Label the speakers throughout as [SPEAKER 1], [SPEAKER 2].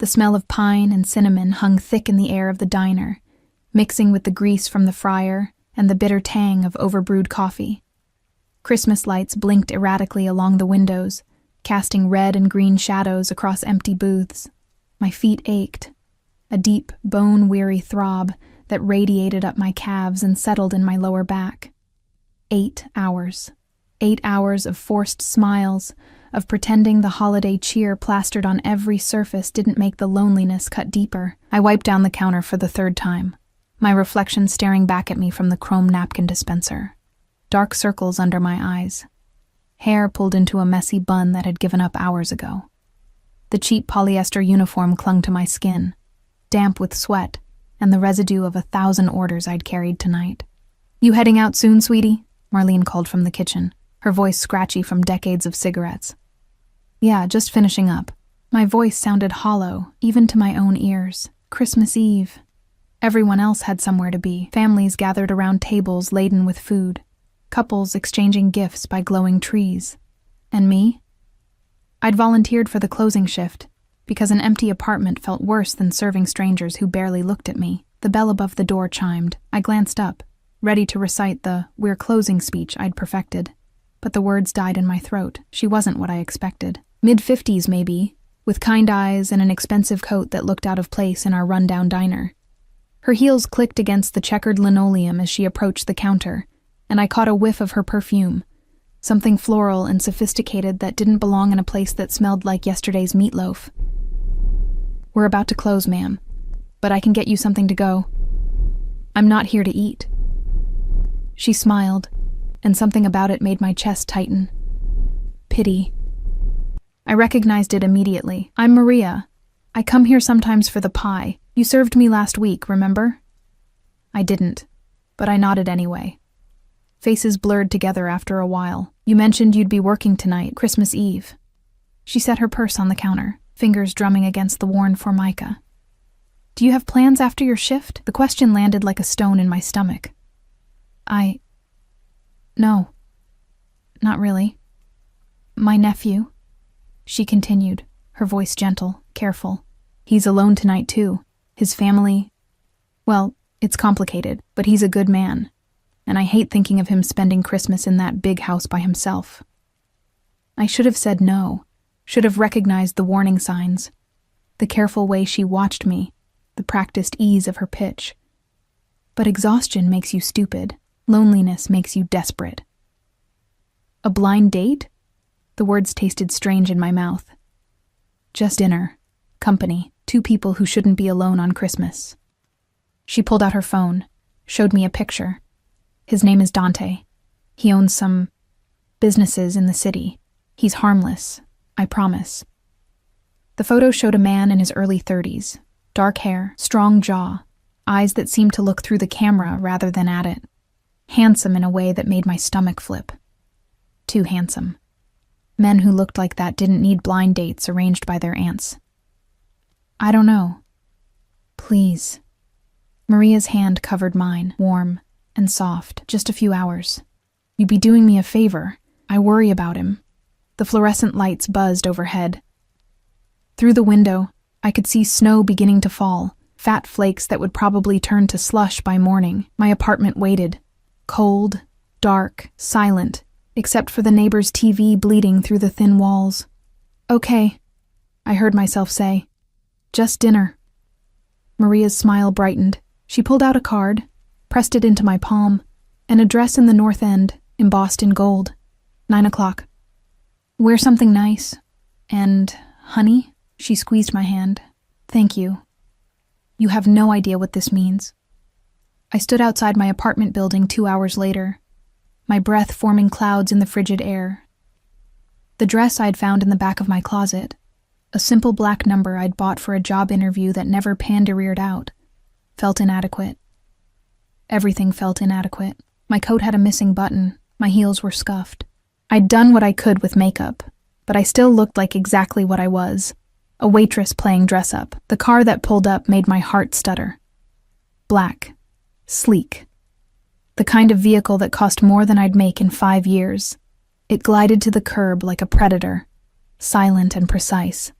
[SPEAKER 1] The smell of pine and cinnamon hung thick in the air of the diner, mixing with the grease from the fryer and the bitter tang of overbrewed coffee. Christmas lights blinked erratically along the windows, casting red and green shadows across empty booths. My feet ached, a deep, bone-weary throb that radiated up my calves and settled in my lower back. 8 hours. 8 hours of forced smiles, of pretending the holiday cheer plastered on every surface didn't make the loneliness cut deeper. I wiped down the counter for the 3rd time, my reflection staring back at me from the chrome napkin dispenser. Dark circles under my eyes. Hair pulled into a messy bun that had given up hours ago. The cheap polyester uniform clung to my skin, damp with sweat and the residue of 1,000 orders I'd carried tonight. "You heading out soon, sweetie?" Marlene called from the kitchen, her voice scratchy from decades of cigarettes. "Yeah, just finishing up." My voice sounded hollow, even to my own ears. Christmas Eve. Everyone else had somewhere to be. Families gathered around tables laden with food. Couples exchanging gifts by glowing trees. And me? I'd volunteered for the closing shift, because an empty apartment felt worse than serving strangers who barely looked at me. The bell above the door chimed. I glanced up, ready to recite the "we're closing" speech I'd perfected. But the words died in my throat. She wasn't what I expected. Mid-50s, maybe, with kind eyes and an expensive coat that looked out of place in our rundown diner. Her heels clicked against the checkered linoleum as she approached the counter, and I caught a whiff of her perfume, something floral and sophisticated that didn't belong in a place that smelled like yesterday's meatloaf. "We're about to close, ma'am, but I can get you something to go. I'm not here to eat." She smiled, and something about it made my chest tighten. Pity. I recognized it immediately. "I'm Maria. I come here sometimes for the pie. You served me last week, remember?" I didn't, but I nodded anyway. Faces blurred together after a while. "You mentioned you'd be working tonight, Christmas Eve." She set her purse on the counter, fingers drumming against the worn formica. "Do you have plans after your shift?" The question landed like a stone in my stomach. No, not really. "My nephew," she continued, her voice gentle, careful. "He's alone tonight, too. His family, well, it's complicated, but he's a good man, and I hate thinking of him spending Christmas in that big house by himself." I should have said no, should have recognized the warning signs, the careful way she watched me, the practiced ease of her pitch. But exhaustion makes you stupid. Loneliness makes you desperate. "A blind date?" The words tasted strange in my mouth. "Just dinner. Company. 2 people who shouldn't be alone on Christmas." She pulled out her phone, showed me a picture. "His name is Dante. He owns some businesses in the city. He's harmless, I promise." The photo showed a man in his early 30s, dark hair, strong jaw, eyes that seemed to look through the camera rather than at it. Handsome in a way that made my stomach flip. Too handsome. Men who looked like that didn't need blind dates arranged by their aunts. "I don't know. Please." Maria's hand covered mine, warm and soft. "Just a few hours. You'd be doing me a favor. I worry about him." The fluorescent lights buzzed overhead. Through the window, I could see snow beginning to fall, fat flakes that would probably turn to slush by morning. My apartment waited. Cold, dark, silent, except for the neighbor's TV bleeding through the thin walls. "Okay," I heard myself say. "Just dinner." Maria's smile brightened. She pulled out a card, pressed it into my palm, an address in the North End, embossed in gold. 9 o'clock. "Wear something nice. And, honey," she squeezed my hand. "Thank you. You have no idea what this means." I stood outside my apartment building 2 hours later, my breath forming clouds in the frigid air. The dress I'd found in the back of my closet, a simple black number I'd bought for a job interview that never pandereered out, felt inadequate. Everything felt inadequate. My coat had a missing button, my heels were scuffed. I'd done what I could with makeup, but I still looked like exactly what I was, a waitress playing dress-up. The car that pulled up made my heart stutter. Black. Sleek. The kind of vehicle that cost more than I'd make in 5 years. It glided to the curb like a predator, silent and precise.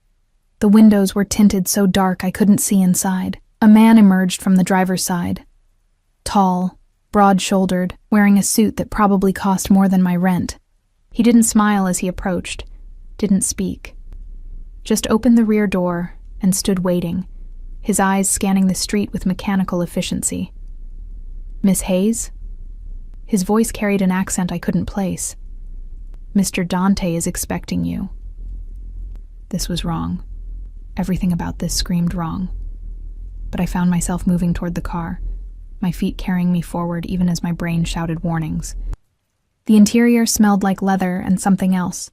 [SPEAKER 1] The windows were tinted so dark I couldn't see inside. A man emerged from the driver's side. Tall, broad-shouldered, wearing a suit that probably cost more than my rent. He didn't smile as he approached, didn't speak. Just opened the rear door and stood waiting, his eyes scanning the street with mechanical efficiency. "Miss Hayes?" His voice carried an accent I couldn't place. "Mr. Dante is expecting you." This was wrong. Everything about this screamed wrong. But I found myself moving toward the car, my feet carrying me forward even as my brain shouted warnings. The interior smelled like leather and something else.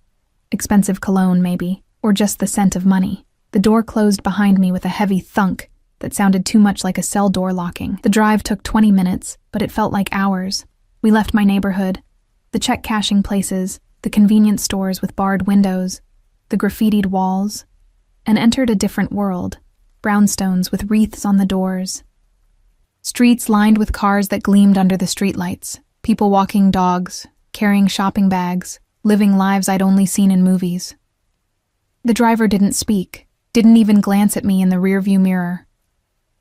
[SPEAKER 1] Expensive cologne, maybe, or just the scent of money. The door closed behind me with a heavy thunk that sounded too much like a cell door locking. The drive took 20 minutes, but it felt like hours. We left my neighborhood, the check-cashing places, the convenience stores with barred windows, the graffitied walls, and entered a different world, brownstones with wreaths on the doors. Streets lined with cars that gleamed under the streetlights, people walking dogs, carrying shopping bags, living lives I'd only seen in movies. The driver didn't speak, didn't even glance at me in the rearview mirror.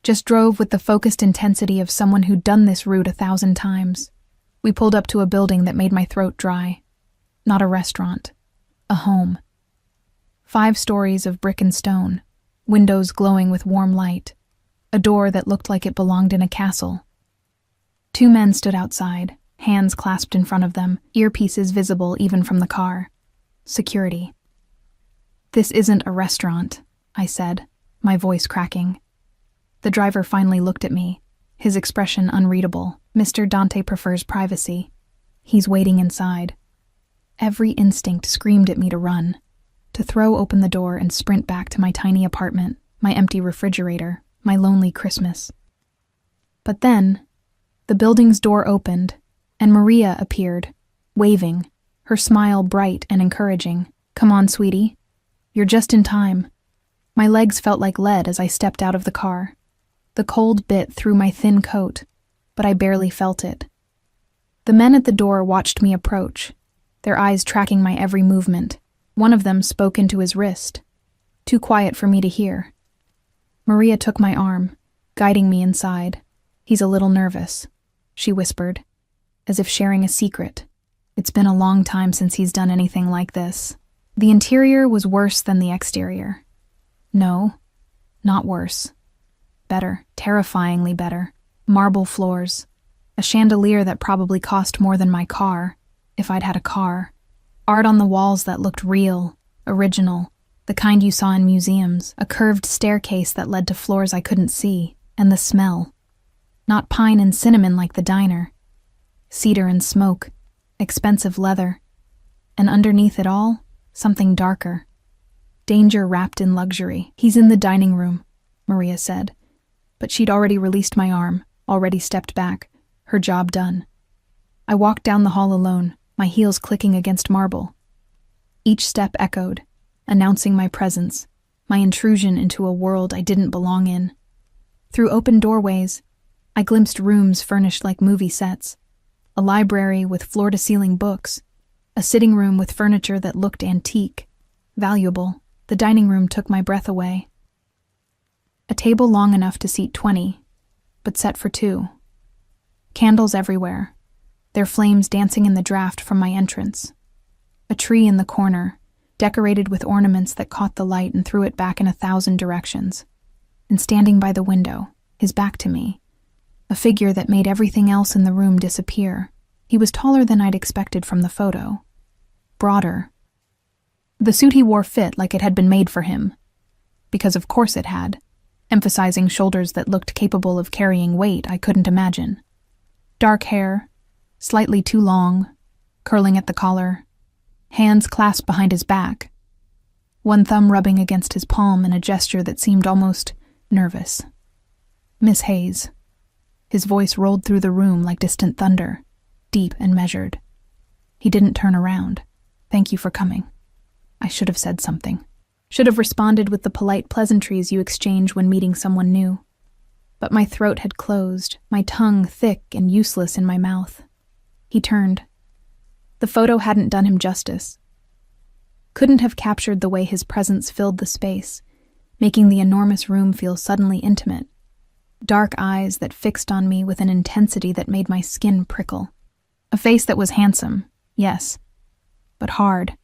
[SPEAKER 1] Just drove with the focused intensity of someone who'd done this route 1,000 times. We pulled up to a building that made my throat dry. Not a restaurant. A home. 5 stories of brick and stone, windows glowing with warm light, a door that looked like it belonged in a castle. 2 men stood outside, hands clasped in front of them, earpieces visible even from the car. Security. "This isn't a restaurant," I said, my voice cracking. The driver finally looked at me, his expression unreadable. "Mr. Dante prefers privacy. He's waiting inside." Every instinct screamed at me to run, to throw open the door and sprint back to my tiny apartment, my empty refrigerator, my lonely Christmas. But then, the building's door opened, and Maria appeared, waving, her smile bright and encouraging. "Come on, sweetie. You're just in time." My legs felt like lead as I stepped out of the car. The cold bit through my thin coat, but I barely felt it. The men at the door watched me approach, their eyes tracking my every movement. One of them spoke into his wrist, too quiet for me to hear. Maria took my arm, guiding me inside. "He's a little nervous," she whispered, as if sharing a secret. "It's been a long time since he's done anything like this." The interior was worse than the exterior. No, not worse. Better, terrifyingly better. Marble floors, a chandelier that probably cost more than my car, if I'd had a car. Art on the walls that looked real, original, the kind you saw in museums, a curved staircase that led to floors I couldn't see, and the smell. Not pine and cinnamon like the diner. Cedar and smoke, expensive leather, and underneath it all, something darker. Danger wrapped in luxury. "He's in the dining room," Maria said, but she'd already released my arm, already stepped back, her job done. I walked down the hall alone, my heels clicking against marble. Each step echoed, announcing my presence, my intrusion into a world I didn't belong in. Through open doorways, I glimpsed rooms furnished like movie sets, a library with floor-to-ceiling books, a sitting room with furniture that looked antique, valuable. The dining room took my breath away. A table long enough to seat 20, but set for 2. Candles everywhere, their flames dancing in the draft from my entrance. A tree in the corner, decorated with ornaments that caught the light and threw it back in 1,000 directions. And standing by the window, his back to me, a figure that made everything else in the room disappear. He was taller than I'd expected from the photo. Broader. The suit he wore fit like it had been made for him. Because of course it had, emphasizing shoulders that looked capable of carrying weight I couldn't imagine. Dark hair, slightly too long, curling at the collar, hands clasped behind his back, one thumb rubbing against his palm in a gesture that seemed almost nervous. "Miss Hayes." His voice rolled through the room like distant thunder, deep and measured. He didn't turn around. "Thank you for coming." I should have said something. Should have responded with the polite pleasantries you exchange when meeting someone new. But my throat had closed, my tongue thick and useless in my mouth. He turned. The photo hadn't done him justice. Couldn't have captured the way his presence filled the space, making the enormous room feel suddenly intimate. Dark eyes that fixed on me with an intensity that made my skin prickle. A face that was handsome, yes, but hard.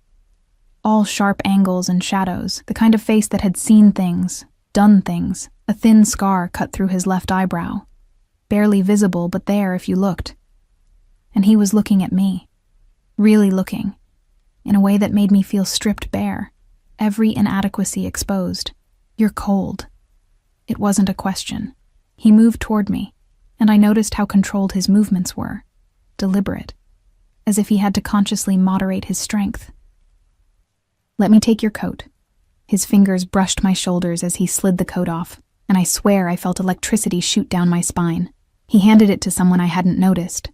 [SPEAKER 1] All sharp angles and shadows, the kind of face that had seen things, done things. A thin scar cut through his left eyebrow. Barely visible, but there if you looked. And he was looking at me. Really looking. In a way that made me feel stripped bare. Every inadequacy exposed. You're cold. It wasn't a question. He moved toward me, and I noticed how controlled his movements were. Deliberate. As if he had to consciously moderate his strength. "Let me take your coat." His fingers brushed my shoulders as he slid the coat off, and I swear I felt electricity shoot down my spine. He handed it to someone I hadn't noticed.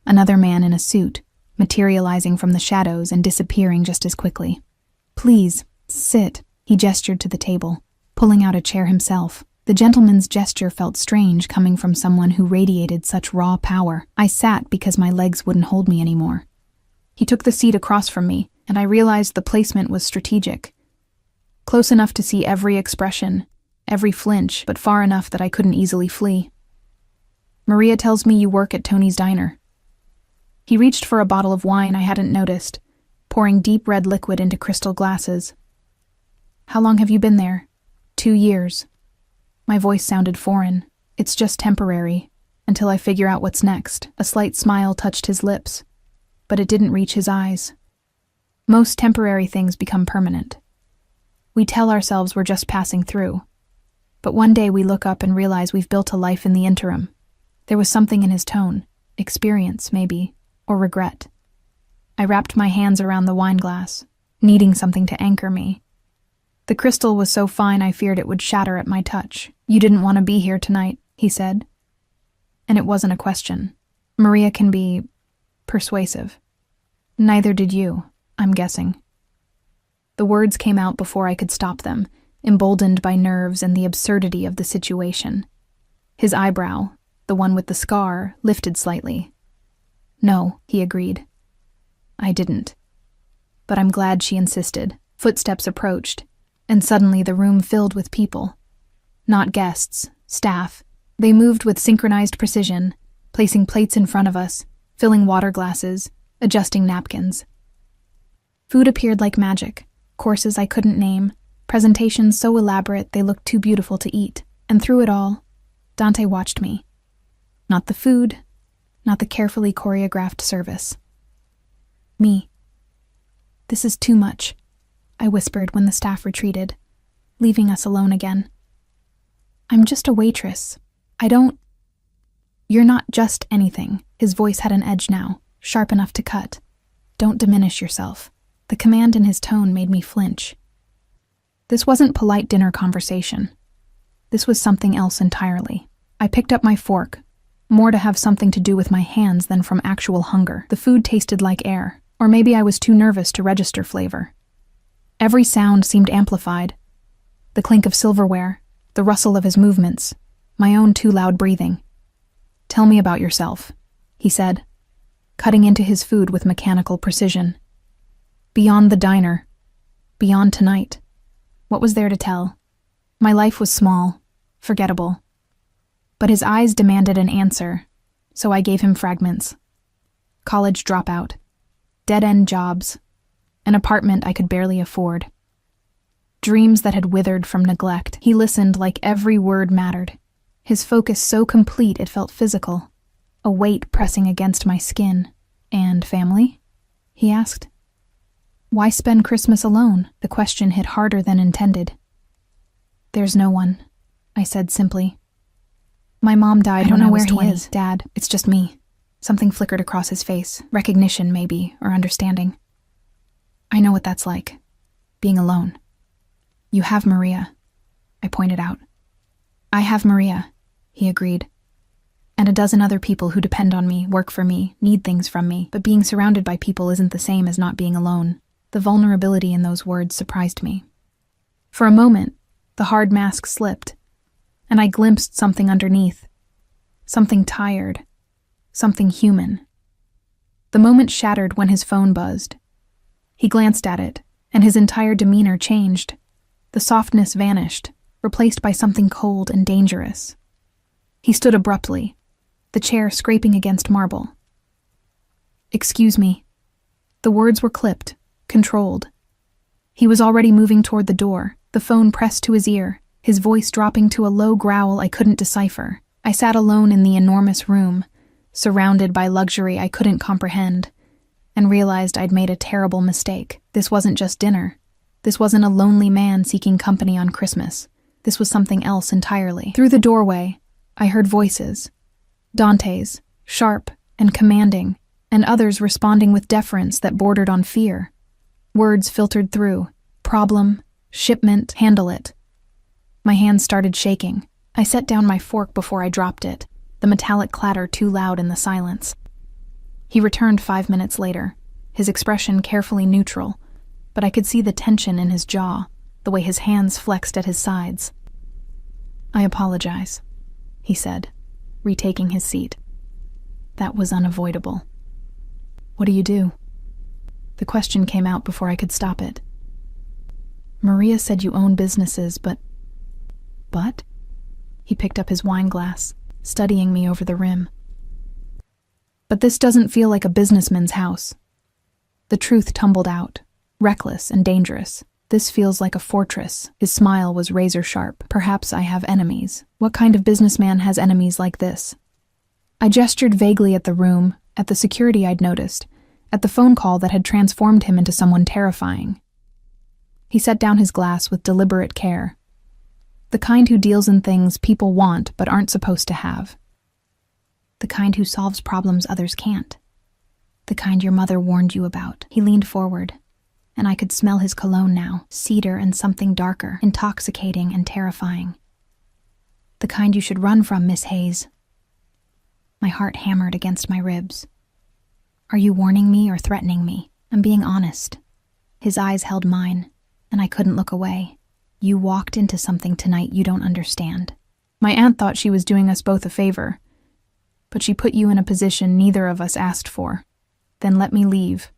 [SPEAKER 1] Another man in a suit, materializing from the shadows and disappearing just as quickly. "Please, sit," he gestured to the table, pulling out a chair himself. The gentleman's gesture felt strange coming from someone who radiated such raw power. I sat because my legs wouldn't hold me anymore. He took the seat across from me, and I realized the placement was strategic. Close enough to see every expression, every flinch, but far enough that I couldn't easily flee. "Maria tells me you work at Tony's diner." He reached for a bottle of wine I hadn't noticed, pouring deep red liquid into crystal glasses. "How long have you been there?" 2 years. My voice sounded foreign. "It's just temporary, until I figure out what's next." A slight smile touched his lips, but it didn't reach his eyes. Most temporary things become permanent. We tell ourselves we're just passing through, but one day we look up and realize we've built a life in the interim. There was something in his tone, experience maybe, or regret. I wrapped my hands around the wine glass, needing something to anchor me. The crystal was so fine I feared it would shatter at my touch. "You didn't want to be here tonight," he said. And it wasn't a question. Maria can be persuasive. "Neither did you, I'm guessing." The words came out before I could stop them, emboldened by nerves and the absurdity of the situation. His eyebrow, the one with the scar, lifted slightly. "No," he agreed. "I didn't." But I'm glad she insisted. Footsteps approached, and suddenly the room filled with people. Not guests, staff. They moved with synchronized precision, placing plates in front of us, filling water glasses, adjusting napkins. Food appeared like magic, courses I couldn't name, presentations so elaborate they looked too beautiful to eat, and through it all, Dante watched me. Not the food, not the carefully choreographed service. Me. "This is too much," I whispered when the staff retreated, leaving us alone again. "I'm just a waitress. I don't—" "You're not just anything." His voice had an edge now, sharp enough to cut. "Don't diminish yourself." The command in his tone made me flinch. This wasn't polite dinner conversation. This was something else entirely. I picked up my fork, more to have something to do with my hands than from actual hunger. The food tasted like air, or maybe I was too nervous to register flavor. Every sound seemed amplified. The clink of silverware, the rustle of his movements, my own too loud breathing. "Tell me about yourself," he said, cutting into his food with mechanical precision. Beyond the diner, beyond tonight, what was there to tell? My life was small, forgettable. But his eyes demanded an answer, so I gave him fragments. College dropout, dead-end jobs, an apartment I could barely afford. Dreams that had withered from neglect. He listened like every word mattered, his focus so complete it felt physical, a weight pressing against my skin. "And family?" he asked. "Why spend Christmas alone?" The question hit harder than intended. "There's no one," I said simply. "My mom died when I was 20. I don't know where he is, Dad. It's just me." Something flickered across his face. Recognition, maybe, or understanding. "I know what that's like. Being alone." "You have Maria," I pointed out. "I have Maria," he agreed. "And a dozen other people who depend on me, work for me, need things from me. But being surrounded by people isn't the same as not being alone." The vulnerability in those words surprised me. For a moment, the hard mask slipped, and I glimpsed something underneath. Something tired. Something human. The moment shattered when his phone buzzed. He glanced at it, and his entire demeanor changed. The softness vanished, replaced by something cold and dangerous. He stood abruptly, the chair scraping against marble. "Excuse me." The words were clipped, controlled. He was already moving toward the door, the phone pressed to his ear, his voice dropping to a low growl I couldn't decipher. I sat alone in the enormous room, surrounded by luxury I couldn't comprehend, and realized I'd made a terrible mistake. This wasn't just dinner. This wasn't a lonely man seeking company on Christmas. This was something else entirely. Through the doorway, I heard voices. Dante's, sharp and commanding, and others responding with deference that bordered on fear. Words filtered through. Problem, shipment, handle it. My hands started shaking. I set down my fork before I dropped it, the metallic clatter too loud in the silence. He returned 5 minutes later, his expression carefully neutral, but I could see the tension in his jaw, the way his hands flexed at his sides. "I apologize," he said, retaking his seat. "That was unavoidable." "What do you do?" The question came out before I could stop it. "Maria said you own businesses, but..." "But?" He picked up his wine glass, studying me over the rim. "But this doesn't feel like a businessman's house." The truth tumbled out, reckless and dangerous. "This feels like a fortress." His smile was razor sharp. "Perhaps I have enemies." "What kind of businessman has enemies like this?" I gestured vaguely at the room, at the security I'd noticed, at the phone call that had transformed him into someone terrifying. He set down his glass with deliberate care. "The kind who deals in things people want but aren't supposed to have. The kind who solves problems others can't. The kind your mother warned you about." He leaned forward, and I could smell his cologne now, cedar and something darker, intoxicating and terrifying. "The kind you should run from, Miss Hayes." My heart hammered against my ribs. "Are you warning me or threatening me?" "I'm being honest." His eyes held mine, and I couldn't look away. "You walked into something tonight you don't understand. My aunt thought she was doing us both a favor, but she put you in a position neither of us asked for. Then let me leave."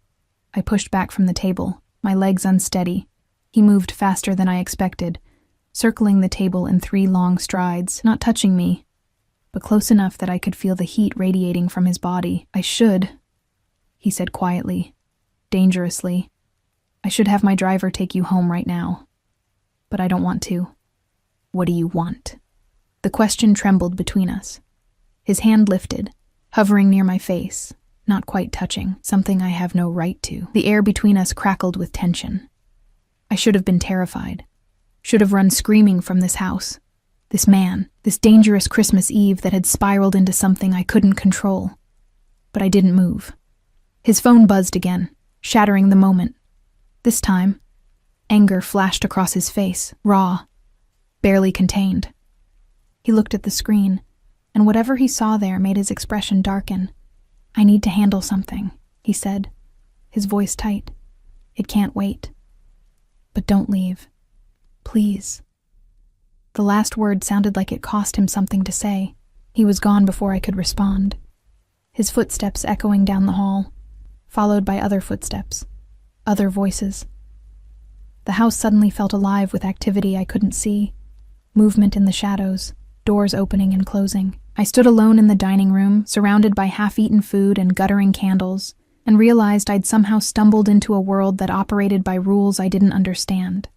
[SPEAKER 1] I pushed back from the table, my legs unsteady. He moved faster than I expected, circling the table in 3 long strides, not touching me, but close enough that I could feel the heat radiating from his body. "I should," he said quietly, dangerously. "I should have my driver take you home right now. But I don't want to." "What do you want?" The question trembled between us. His hand lifted, hovering near my face, not quite touching, "Something I have no right to." The air between us crackled with tension. I should have been terrified, should have run screaming from this house. This man, this dangerous Christmas Eve that had spiraled into something I couldn't control. But I didn't move. His phone buzzed again, shattering the moment. This time, anger flashed across his face, raw, barely contained. He looked at the screen, and whatever he saw there made his expression darken. "I need to handle something," he said, his voice tight. "It can't wait. But don't leave. Please." The last word sounded like it cost him something to say. He was gone before I could respond. His footsteps echoing down the hall, followed by other footsteps, other voices. The house suddenly felt alive with activity I couldn't see, movement in the shadows, doors opening and closing. I stood alone in the dining room, surrounded by half-eaten food and guttering candles, and realized I'd somehow stumbled into a world that operated by rules I didn't understand.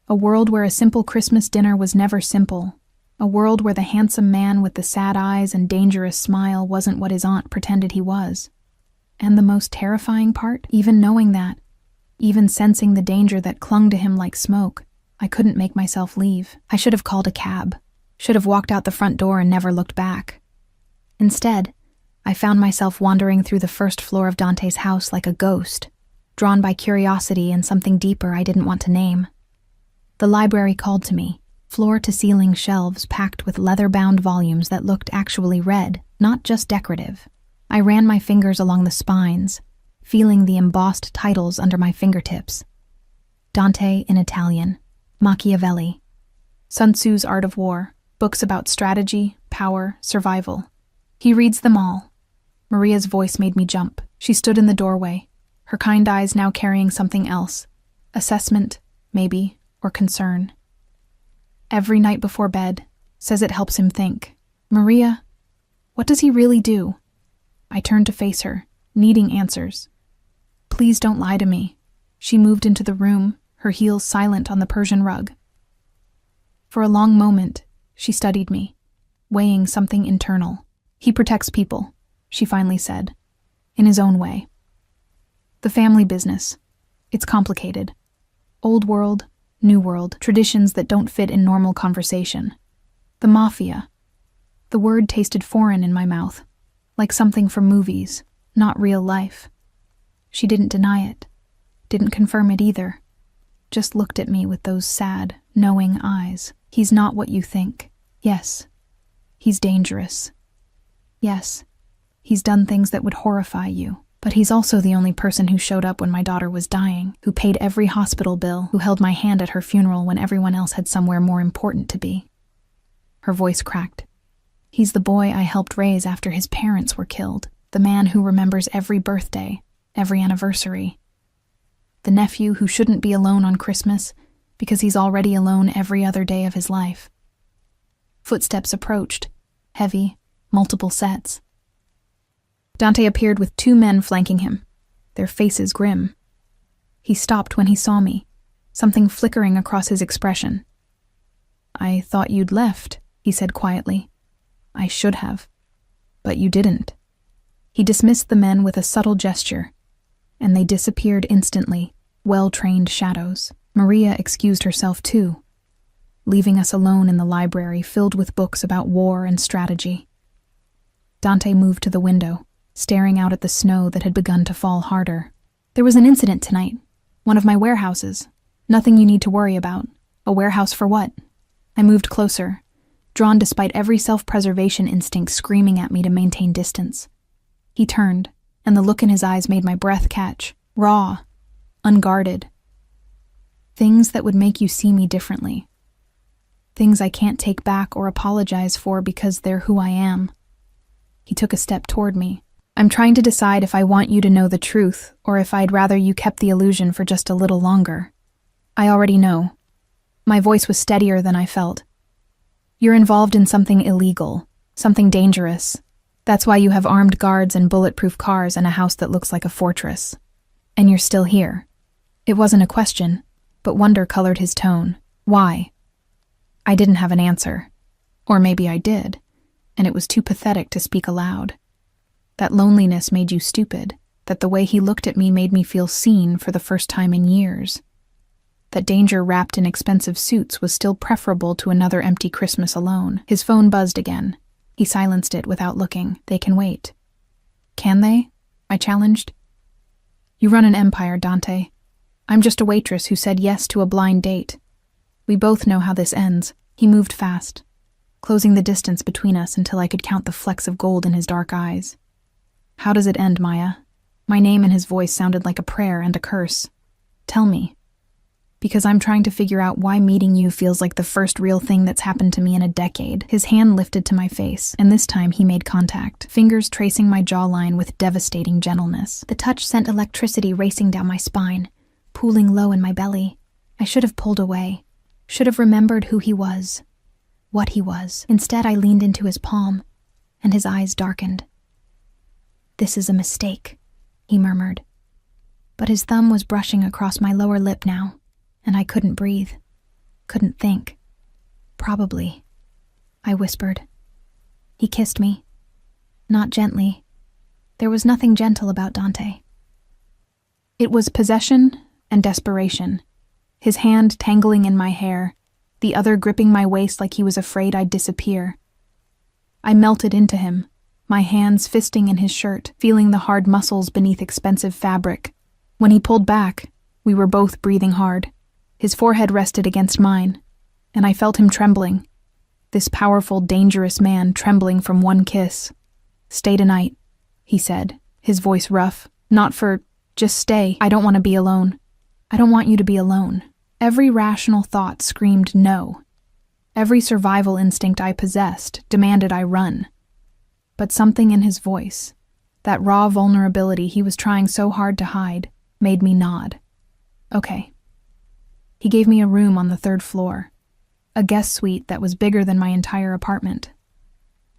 [SPEAKER 1] A world where a simple Christmas dinner was never simple. A world where the handsome man with the sad eyes and dangerous smile wasn't what his aunt pretended he was. And the most terrifying part, even knowing that, even sensing the danger that clung to him like smoke, I couldn't make myself leave. I should have called a cab, should have walked out the front door and never looked back. Instead, I found myself wandering through the first floor of Dante's house like a ghost, drawn by curiosity and something deeper I didn't want to name. The library called to me, floor-to-ceiling shelves packed with leather-bound volumes that looked actually read, not just decorative. I ran my fingers along the spines, feeling the embossed titles under my fingertips. Dante in Italian, Machiavelli, Sun Tzu's Art of War, books about strategy, power, survival. He reads them all. Maria's voice made me jump. She stood in the doorway, her kind eyes now carrying something else. Assessment, maybe, or concern. Every night before bed. Says it helps him think. Maria, what does he really do? I turned to face her, needing answers. Please don't lie to me. She moved into the room, her heels silent on the Persian rug. For a long moment, she studied me, weighing something internal. He protects people, she finally said, in his own way. The family business. It's complicated. Old world, new world, traditions that don't fit in normal conversation. The mafia. The word tasted foreign in my mouth, like something from movies, not real life. She didn't deny it, didn't confirm it either, just looked at me with those sad, knowing eyes. He's not what you think. Yes, he's dangerous. Yes, he's done things that would horrify you. But he's also the only person who showed up when my daughter was dying, who paid every hospital bill, who held my hand at her funeral when everyone else had somewhere more important to be. Her voice cracked. He's the boy I helped raise after his parents were killed, the man who remembers every birthday, every anniversary. The nephew who shouldn't be alone on Christmas because he's already alone every other day of his life. Footsteps approached, heavy, multiple sets. Dante appeared with 2 men flanking him, their faces grim. He stopped when he saw me, something flickering across his expression. I thought you'd left, he said quietly. I should have, but you didn't. He dismissed the men with a subtle gesture, and they disappeared instantly, well-trained shadows. Maria excused herself too, leaving us alone in the library filled with books about war and strategy. Dante moved to the window, staring out at the snow that had begun to fall harder. There was an incident tonight. One of my warehouses. Nothing you need to worry about. A warehouse for what? I moved closer, drawn despite every self-preservation instinct screaming at me to maintain distance. He turned, and the look in his eyes made my breath catch. Raw. Unguarded. Things that would make you see me differently. Things I can't take back or apologize for because they're who I am. He took a step toward me. I'm trying to decide if I want you to know the truth or if I'd rather you kept the illusion for just a little longer. I already know. My voice was steadier than I felt. You're involved in something illegal, something dangerous. That's why you have armed guards and bulletproof cars and a house that looks like a fortress. And you're still here. It wasn't a question, but wonder colored his tone. Why? I didn't have an answer. Or maybe I did, and it was too pathetic to speak aloud. That loneliness made you stupid, that the way he looked at me made me feel seen for the first time in years. That danger wrapped in expensive suits was still preferable to another empty Christmas alone. His phone buzzed again. He silenced it without looking. They can wait. Can they? I challenged. You run an empire, Dante. I'm just a waitress who said yes to a blind date. We both know how this ends. He moved fast, closing the distance between us until I could count the flecks of gold in his dark eyes. How does it end, Maya? My name and his voice sounded like a prayer and a curse. Tell me. Because I'm trying to figure out why meeting you feels like the first real thing that's happened to me in a decade. His hand lifted to my face, and this time he made contact, fingers tracing my jawline with devastating gentleness. The touch sent electricity racing down my spine, pooling low in my belly. I should have pulled away, should have remembered who he was, what he was. Instead, I leaned into his palm, and his eyes darkened. This is a mistake, he murmured. But his thumb was brushing across my lower lip now, and I couldn't breathe, couldn't think. Probably, I whispered. He kissed me. Not gently. There was nothing gentle about Dante. It was possession and desperation, his hand tangling in my hair, the other gripping my waist like he was afraid I'd disappear. I melted into him, my hands fisting in his shirt, feeling the hard muscles beneath expensive fabric. When he pulled back, we were both breathing hard. His forehead rested against mine, and I felt him trembling. This powerful, dangerous man trembling from one kiss. Stay tonight, he said, his voice rough. Just stay. I don't want to be alone. I don't want you to be alone. Every rational thought screamed no. Every survival instinct I possessed demanded I run. But something in his voice, that raw vulnerability he was trying so hard to hide, made me nod. Okay. He gave me a room on the 3rd floor. a guest suite that was bigger than my entire apartment.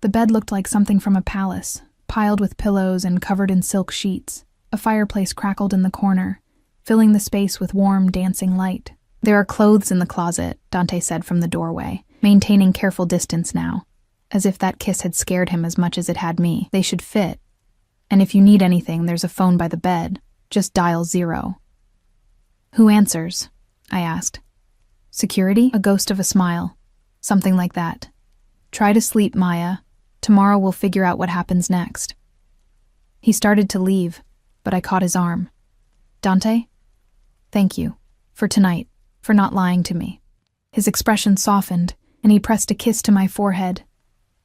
[SPEAKER 1] The bed looked like something from a palace, piled with pillows and covered in silk sheets. A fireplace crackled in the corner, filling the space with warm, dancing light. "There are clothes in the closet," Dante said from the doorway, maintaining careful distance now, as if that kiss had scared him as much as it had me. "They should fit. And if you need anything, there's a phone by the bed. Just dial 0. "Who answers?" I asked. "Security?" A ghost of a smile. "Something like that. Try to sleep, Maya. Tomorrow we'll figure out what happens next." He started to leave, but I caught his arm. "Dante? Thank you. For tonight. For not lying to me." His expression softened, and he pressed a kiss to my forehead.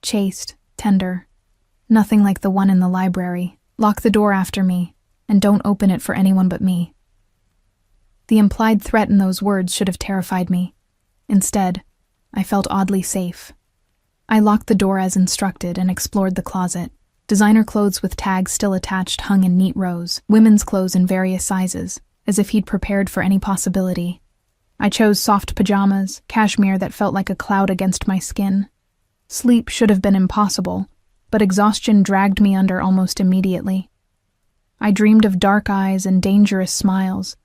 [SPEAKER 1] Chaste, tender. Nothing like the one in the library. "Lock the door after me, and don't open it for anyone but me." The implied threat in those words should have terrified me. Instead, I felt oddly safe. I locked the door as instructed and explored the closet. Designer clothes with tags still attached hung in neat rows, women's clothes in various sizes, as if he'd prepared for any possibility. I chose soft pajamas, cashmere that felt like a cloud against my skin. Sleep should have been impossible, but exhaustion dragged me under almost immediately. I dreamed of dark eyes and dangerous smiles,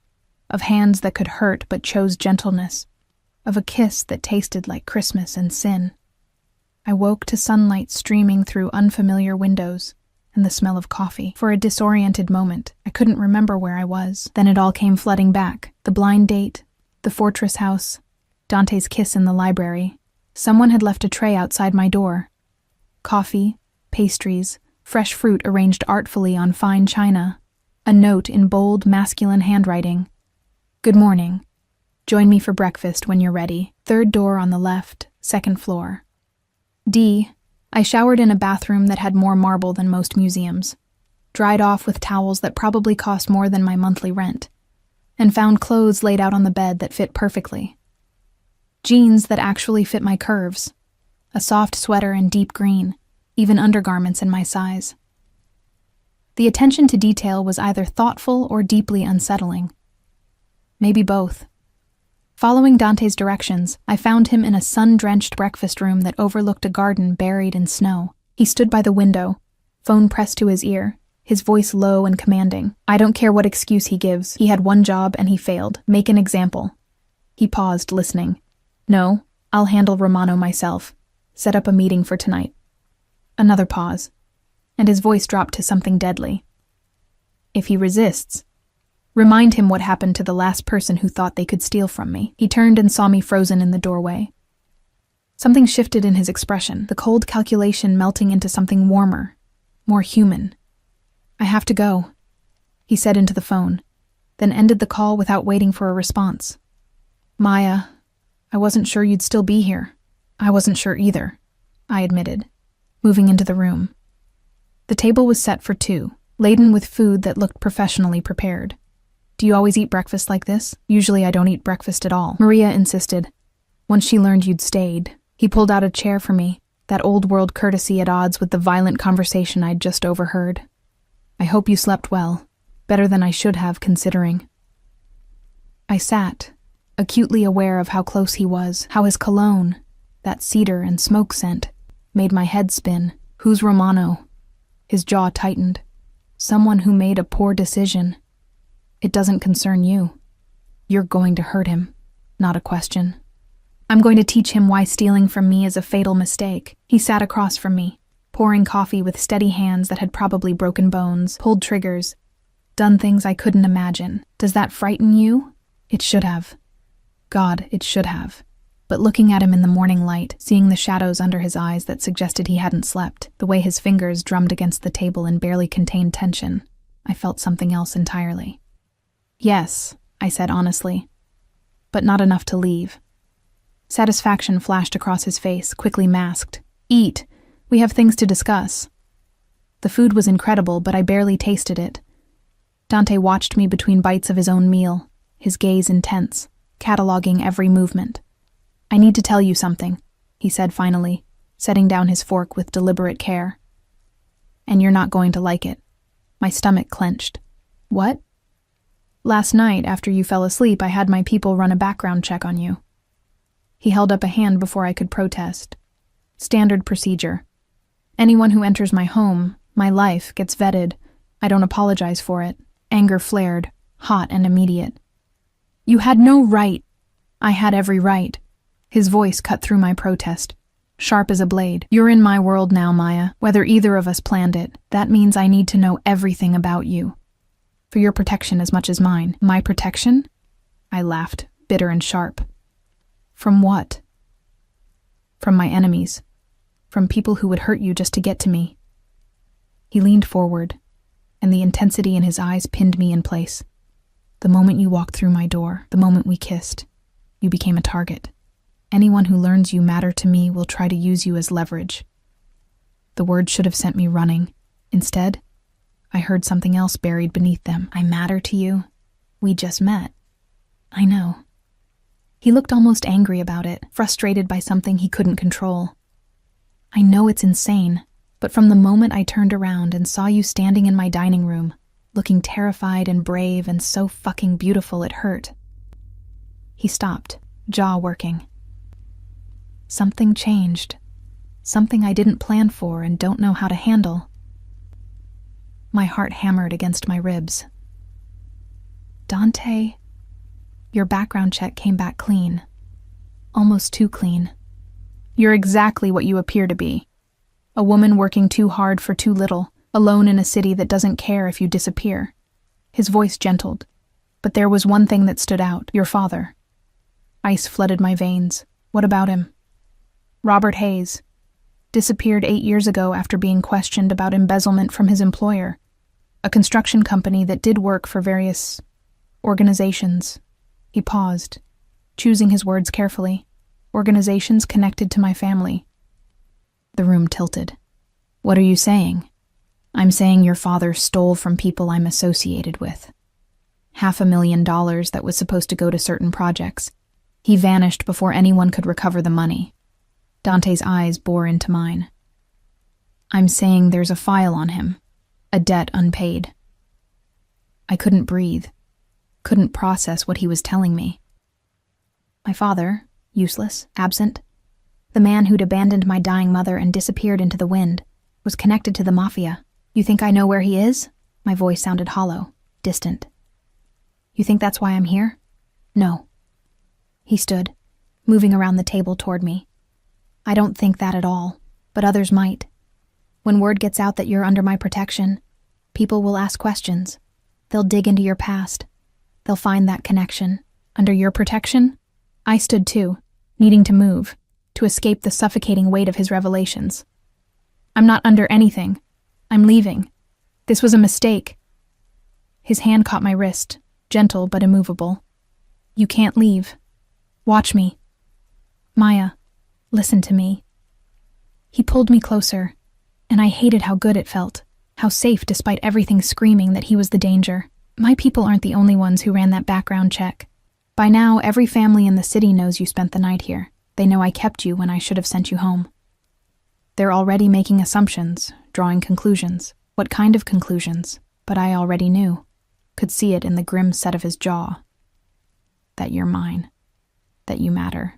[SPEAKER 1] of hands that could hurt but chose gentleness, of a kiss that tasted like Christmas and sin. I woke to sunlight streaming through unfamiliar windows and the smell of coffee. For a disoriented moment, I couldn't remember where I was. Then it all came flooding back. The blind date, the fortress house, Dante's kiss in the library. Someone had left a tray outside my door. Coffee, pastries, fresh fruit arranged artfully on fine china. A note in bold, masculine handwriting. "Good morning. Join me for breakfast when you're ready. Third door on the left, second floor." D. I showered in a bathroom that had more marble than most museums, dried off with towels that probably cost more than my monthly rent, and found clothes laid out on the bed that fit perfectly. Jeans that actually fit my curves, a soft sweater in deep green, even undergarments in my size. The attention to detail was either thoughtful or deeply unsettling. Maybe both. Following Dante's directions, I found him in a sun-drenched breakfast room that overlooked a garden buried in snow. He stood by the window, phone pressed to his ear, his voice low and commanding. "I don't care what excuse he gives. He had one job and he failed. Make an example." He paused, listening. "No, I'll handle Romano myself. Set up a meeting for tonight." Another pause, and his voice dropped to something deadly. "If he resists, remind him what happened to the last person who thought they could steal from me." He turned and saw me frozen in the doorway. Something shifted in his expression, the cold calculation melting into something warmer, more human. "I have to go," he said into the phone, then ended the call without waiting for a response. "Maya, I wasn't sure you'd still be here." "I wasn't sure either," I admitted, moving into the room. The table was set for 2, laden with food that looked professionally prepared. "Do you always eat breakfast like this?" "Usually I don't eat breakfast at all," Maria insisted. "Once she learned you'd stayed." He pulled out a chair for me, that old-world courtesy at odds with the violent conversation I'd just overheard. "I hope you slept well. Better than I should have, considering." I sat, acutely aware of how close he was, how his cologne, that cedar and smoke scent, made my head spin. "Who's Romano?" His jaw tightened. "Someone who made a poor decision. It doesn't concern you. You're going to hurt him. Not a question. I'm going to teach him why stealing from me is a fatal mistake." He sat across from me, pouring coffee with steady hands that had probably broken bones, pulled triggers, done things I couldn't imagine. "Does that frighten you?" It should have. God, it should have. But looking at him in the morning light, seeing the shadows under his eyes that suggested he hadn't slept, the way his fingers drummed against the table in barely contained tension, I felt something else entirely. "Yes," I said honestly, but not enough to leave. Satisfaction flashed across his face, quickly masked. "Eat. We have things to discuss." The food was incredible, but I barely tasted it. Dante watched me between bites of his own meal, his gaze intense, cataloging every movement. "I need to tell you something," he said finally, setting down his fork with deliberate care. "And you're not going to like it." My stomach clenched. "What?" "Last night, after you fell asleep, I had my people run a background check on you." He held up a hand before I could protest. Standard procedure. Anyone who enters my home, my life, gets vetted. I don't apologize for it. Anger flared, hot and immediate. You had no right. I had every right. His voice cut through my protest, sharp as a blade. You're in my world now, Maya, whether either of us planned it. That means I need to know everything about you. For your protection as much as mine. My protection? I laughed, bitter and sharp. From what? From my enemies. From people who would hurt you just to get to me. He leaned forward, and the intensity in his eyes pinned me in place. The moment you walked through my door, the moment we kissed, you became a target. Anyone who learns you matter to me will try to use you as leverage. The words should have sent me running. Instead, I heard something else buried beneath them. I matter to you? We just met. I know. He looked almost angry about it, frustrated by something he couldn't control. I know it's insane, but from the moment I turned around and saw you standing in my dining room, looking terrified and brave and so fucking beautiful it hurt. He stopped, jaw working. Something changed. Something I didn't plan for and don't know how to handle. My heart hammered against my ribs. Dante, your background check came back clean. Almost too clean. You're exactly what you appear to be. A woman working too hard for too little, alone in a city that doesn't care if you disappear. His voice gentled. But there was one thing that stood out, your father. Ice flooded my veins. What about him? Robert Hayes. Disappeared 8 years ago after being questioned about embezzlement from his employer, a construction company that did work for various organizations. He paused, choosing his words carefully. Organizations connected to my family. The room tilted. What are you saying? I'm saying your father stole from people I'm associated with. $500,000 that was supposed to go to certain projects. He vanished before anyone could recover the money. Dante's eyes bore into mine. I'm saying there's a file on him, a debt unpaid. I couldn't breathe, couldn't process what he was telling me. My father, useless, absent, the man who'd abandoned my dying mother and disappeared into the wind, was connected to the Mafia. You think I know where he is? My voice sounded hollow, distant. You think that's why I'm here? No. He stood, moving around the table toward me. I don't think that at all, but others might. When word gets out that you're under my protection, people will ask questions. They'll dig into your past. They'll find that connection. Under your protection? I stood too, needing to move, to escape the suffocating weight of his revelations. I'm not under anything. I'm leaving. This was a mistake. His hand caught my wrist, gentle but immovable. You can't leave. Watch me. Maya, listen to me. He pulled me closer, and I hated how good it felt, how safe despite everything screaming that he was the danger. My people aren't the only ones who ran that background check. By now, every family in the city knows you spent the night here. They know I kept you when I should have sent you home. They're already making assumptions, drawing conclusions. What kind of conclusions? But I already knew. Could see it in the grim set of his jaw. That you're mine. That you matter.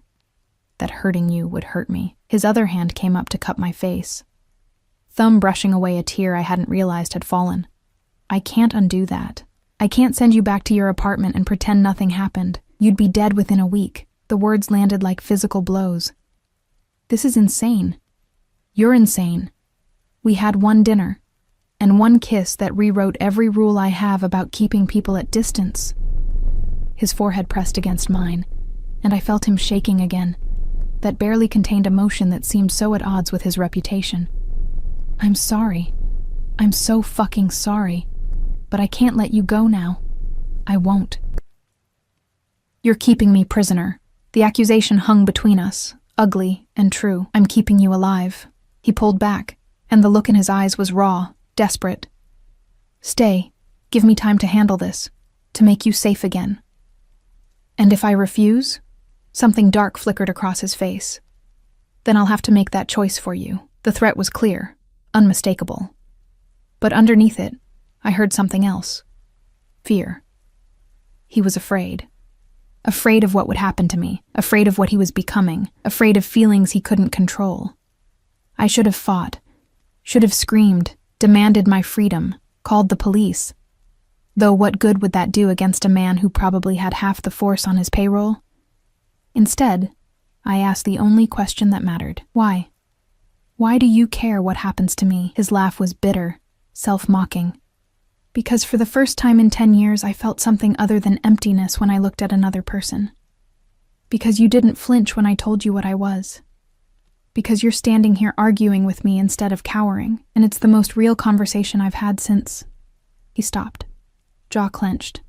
[SPEAKER 1] That hurting you would hurt me. His other hand came up to cup my face, thumb brushing away a tear I hadn't realized had fallen. I can't undo that. I can't send you back to your apartment and pretend nothing happened. You'd be dead within a week. The words landed like physical blows. This is insane. You're insane. We had one dinner, and one kiss that rewrote every rule I have about keeping people at distance. His forehead pressed against mine, and I felt him shaking again. That barely contained emotion that seemed so at odds with his reputation. I'm sorry. I'm so fucking sorry. But I can't let you go now. I won't. You're keeping me prisoner. The accusation hung between us, ugly and true. I'm keeping you alive. He pulled back, and the look in his eyes was raw, desperate. Stay. Give me time to handle this, to make you safe again. And if I refuse? Something dark flickered across his face. Then I'll have to make that choice for you. The threat was clear, unmistakable. But underneath it, I heard something else. Fear. He was afraid. Afraid of what would happen to me, afraid of what he was becoming, afraid of feelings he couldn't control. I should have fought, should have screamed, demanded my freedom, called the police. Though what good would that do against a man who probably had half the force on his payroll? Instead, I asked the only question that mattered. Why? Why do you care what happens to me? His laugh was bitter, self-mocking. Because for the first time in 10 years, I felt something other than emptiness when I looked at another person. Because you didn't flinch when I told you what I was. Because you're standing here arguing with me instead of cowering, and it's the most real conversation I've had since... He stopped, jaw clenched.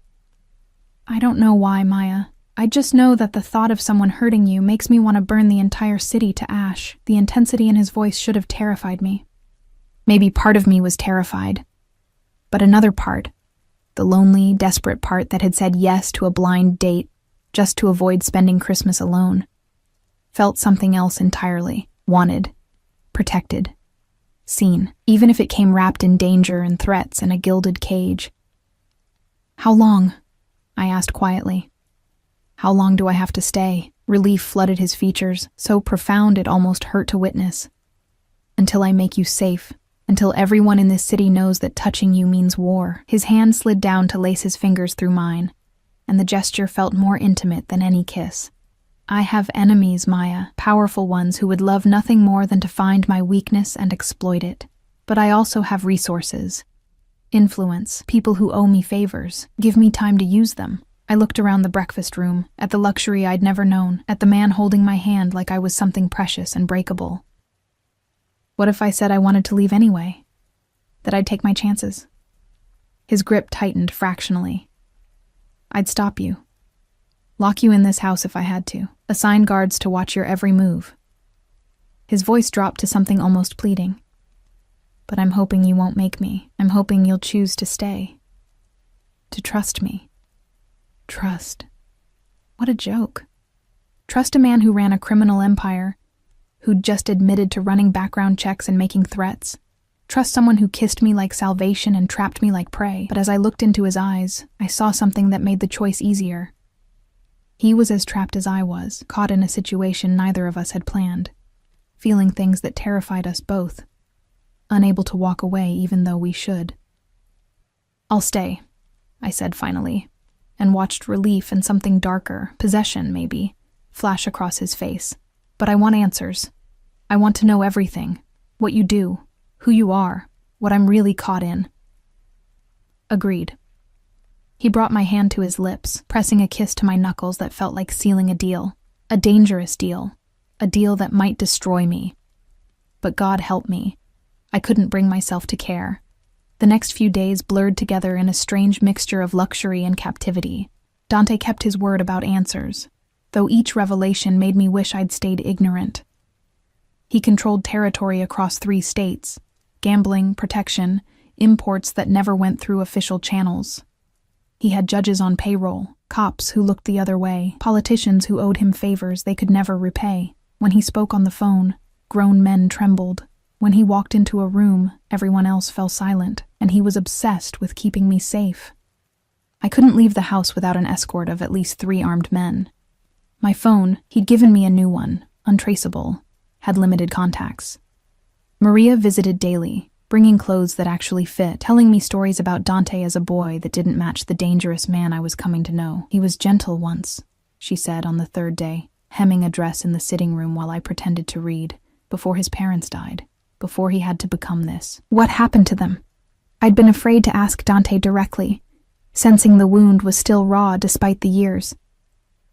[SPEAKER 1] I don't know why, Maya. I just know that the thought of someone hurting you makes me want to burn the entire city to ash. The intensity in his voice should have terrified me. Maybe part of me was terrified. But another part, the lonely, desperate part that had said yes to a blind date just to avoid spending Christmas alone, felt something else entirely, wanted, protected, seen, even if it came wrapped in danger and threats and a gilded cage. How long? I asked quietly. How long do I have to stay? Relief flooded his features, so profound it almost hurt to witness. Until I make you safe. Until everyone in this city knows that touching you means war. His hand slid down to lace his fingers through mine, and the gesture felt more intimate than any kiss. I have enemies, Maya, powerful ones who would love nothing more than to find my weakness and exploit it. But I also have resources. Influence, people who owe me favors, give me time to use them. I looked around the breakfast room, at the luxury I'd never known, at the man holding my hand like I was something precious and breakable. What if I said I wanted to leave anyway? That I'd take my chances? His grip tightened fractionally. I'd stop you. Lock you in this house if I had to. Assign guards to watch your every move. His voice dropped to something almost pleading. But I'm hoping you won't make me. I'm hoping you'll choose to stay. To trust me. Trust. What a joke. Trust a man who ran a criminal empire, who'd just admitted to running background checks and making threats. Trust someone who kissed me like salvation and trapped me like prey. But as I looked into his eyes, I saw something that made the choice easier. He was as trapped as I was, caught in a situation neither of us had planned, feeling things that terrified us both, unable to walk away even though we should. I'll stay, I said finally, and watched relief and something darker, possession maybe, flash across his face. But I want answers. I want to know everything. What you do, who you are, what I'm really caught in. Agreed. He brought my hand to his lips, pressing a kiss to my knuckles that felt like sealing a deal. A dangerous deal. A deal that might destroy me. But God help me. I couldn't bring myself to care. The next few days blurred together in a strange mixture of luxury and captivity. Dante kept his word about answers, though each revelation made me wish I'd stayed ignorant. He controlled territory across 3 states, gambling, protection, imports that never went through official channels. He had judges on payroll, cops who looked the other way, politicians who owed him favors they could never repay. When he spoke on the phone, grown men trembled. When he walked into a room, everyone else fell silent, and he was obsessed with keeping me safe. I couldn't leave the house without an escort of at least 3 armed men. My phone, he'd given me a new one, untraceable, had limited contacts. Maria visited daily, bringing clothes that actually fit, telling me stories about Dante as a boy that didn't match the dangerous man I was coming to know. He was gentle once, she said on the 3rd day, hemming a dress in the sitting room while I pretended to read, before his parents died, before he had to become this. What happened to them? I'd been afraid to ask Dante directly, sensing the wound was still raw despite the years.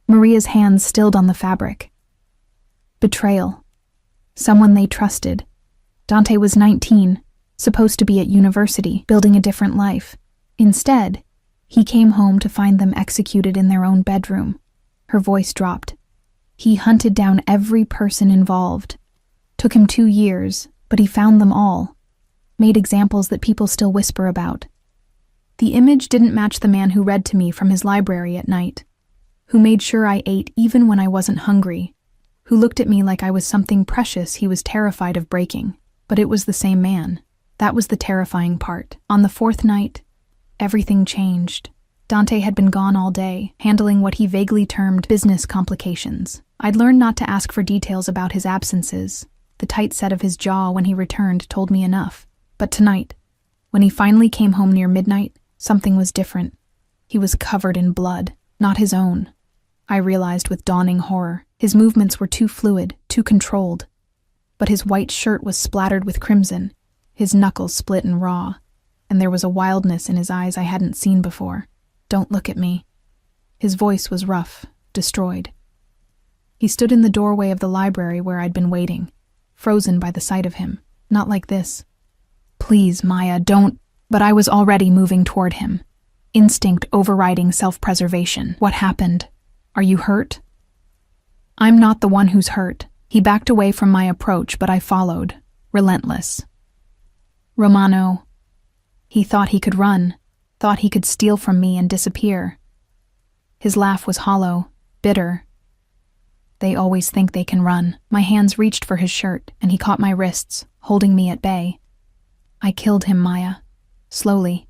[SPEAKER 1] Maria's hands stilled on the fabric. Betrayal. Someone they trusted. Dante was 19, supposed to be at university, building a different life. Instead, he came home to find them executed in their own bedroom. Her voice dropped. He hunted down every person involved. Took him 2 years, but he found them all. Made examples that people still whisper about. The image didn't match the man who read to me from his library at night, who made sure I ate even when I wasn't hungry, who looked at me like I was something precious he was terrified of breaking. But it was the same man. That was the terrifying part. On the 4th night, everything changed. Dante had been gone all day, handling what he vaguely termed business complications. I'd learned not to ask for details about his absences. The tight set of his jaw when he returned told me enough. But tonight, when he finally came home near midnight, something was different. He was covered in blood, not his own. I realized with dawning horror. His movements were too fluid, too controlled. But his white shirt was splattered with crimson, his knuckles split and raw, and there was a wildness in his eyes I hadn't seen before. "Don't look at me." His voice was rough, destroyed. He stood in the doorway of the library where I'd been waiting, frozen by the sight of him. "Not like this." "Please, Maya, don't." But I was already moving toward him, instinct overriding self-preservation. "What happened? Are you hurt?" "I'm not the one who's hurt." He backed away from my approach, but I followed, relentless. "Romano." He thought he could run, thought he could steal from me and disappear. His laugh was hollow, bitter. "They always think they can run." My hands reached for his shirt, and he caught my wrists, holding me at bay. "I killed him, Maya. Slowly.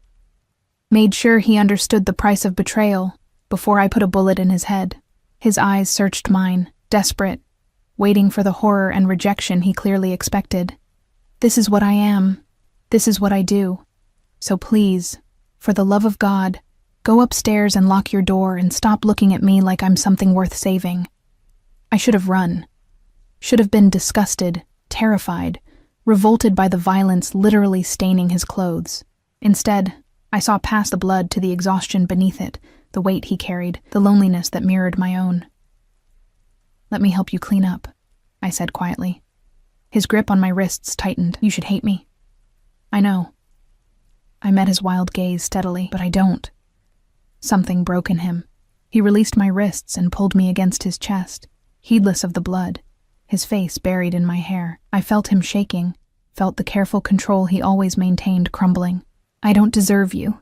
[SPEAKER 1] Made sure he understood the price of betrayal before I put a bullet in his head." His eyes searched mine, desperate, waiting for the horror and rejection he clearly expected. "This is what I am. This is what I do. So please, for the love of God, go upstairs and lock your door and stop looking at me like I'm something worth saving." I should have run. Should have been disgusted, terrified, revolted by the violence literally staining his clothes. Instead, I saw past the blood to the exhaustion beneath it, the weight he carried, the loneliness that mirrored my own. "Let me help you clean up," I said quietly. His grip on my wrists tightened. "You should hate me." "I know." I met his wild gaze steadily, but I don't. Something broke in him. He released my wrists and pulled me against his chest, heedless of the blood, his face buried in my hair. I felt him shaking, felt the careful control he always maintained crumbling. "I don't deserve you,"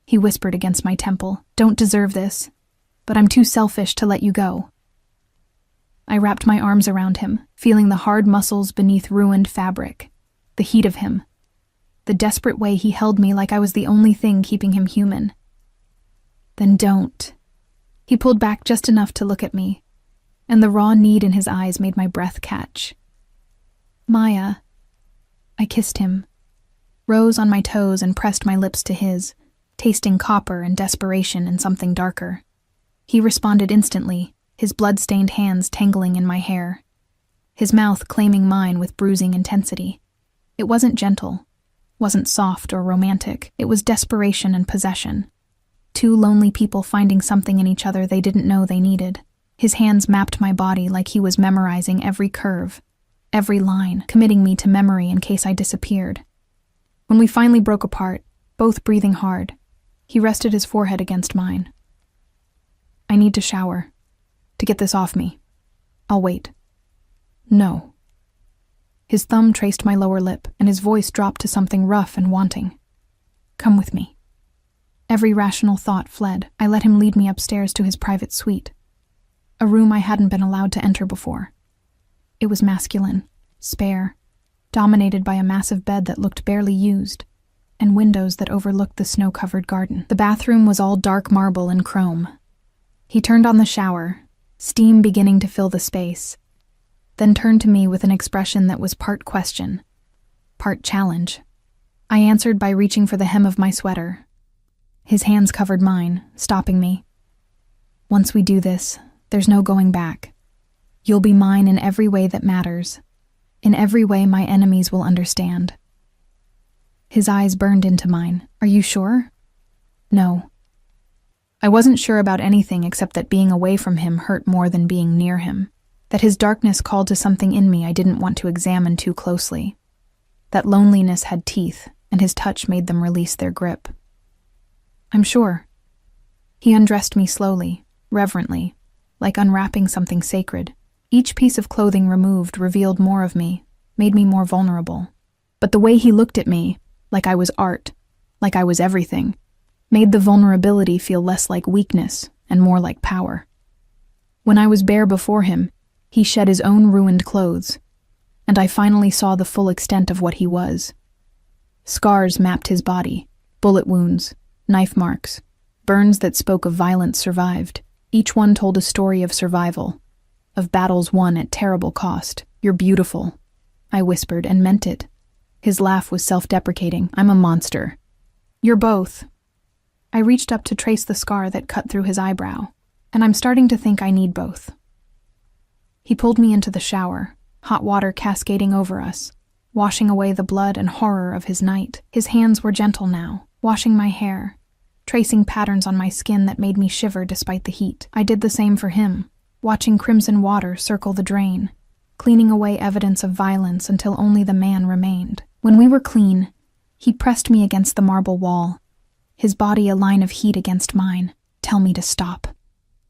[SPEAKER 1] he whispered against my temple. "Don't deserve this, but I'm too selfish to let you go." I wrapped my arms around him, feeling the hard muscles beneath ruined fabric, the heat of him, the desperate way he held me like I was the only thing keeping him human. "Then don't." He pulled back just enough to look at me, and the raw need in his eyes made my breath catch. "Maya." I kissed him, rose on my toes and pressed my lips to his, tasting copper and desperation and something darker. He responded instantly, his blood-stained hands tangling in my hair, his mouth claiming mine with bruising intensity. It wasn't gentle, wasn't soft or romantic. It was desperation and possession. Two lonely people finding something in each other they didn't know they needed. His hands mapped my body like he was memorizing every curve, every line, committing me to memory in case I disappeared. When we finally broke apart, both breathing hard, he rested his forehead against mine. "I need to shower. To get this off me. I'll wait." "No." His thumb traced my lower lip, and his voice dropped to something rough and wanting. "Come with me." Every rational thought fled. I let him lead me upstairs to his private suite, a room I hadn't been allowed to enter before. It was masculine, spare, dominated by a massive bed that looked barely used, and windows that overlooked the snow-covered garden. The bathroom was all dark marble and chrome. He turned on the shower, steam beginning to fill the space, then turned to me with an expression that was part question, part challenge. I answered by reaching for the hem of my sweater. His hands covered mine, stopping me. "Once we do this, there's no going back. You'll be mine in every way that matters, in every way my enemies will understand." His eyes burned into mine. "Are you sure?" "No." I wasn't sure about anything except that being away from him hurt more than being near him, that his darkness called to something in me I didn't want to examine too closely, that loneliness had teeth and his touch made them release their grip. "I'm sure." He undressed me slowly, reverently, like unwrapping something sacred. Each piece of clothing removed revealed more of me, made me more vulnerable. But the way he looked at me, like I was art, like I was everything, made the vulnerability feel less like weakness and more like power. When I was bare before him, he shed his own ruined clothes, and I finally saw the full extent of what he was. Scars mapped his body, bullet wounds, knife marks, Burns that spoke of violence survived. Each one told a story of survival, of battles won at terrible cost. "You're beautiful," I whispered and meant it. His laugh was self-deprecating. "I'm a monster." "You're both." I reached up to trace the scar that cut through his eyebrow, and I'm starting to think I need both. He pulled me into the shower, hot water cascading over us, washing away the blood and horror of his night. His hands were gentle now, washing my hair, tracing patterns on my skin that made me shiver despite the heat. I did the same for him, watching crimson water circle the drain, cleaning away evidence of violence until only the man remained. When we were clean, he pressed me against the marble wall, his body a line of heat against mine. "Tell me to stop."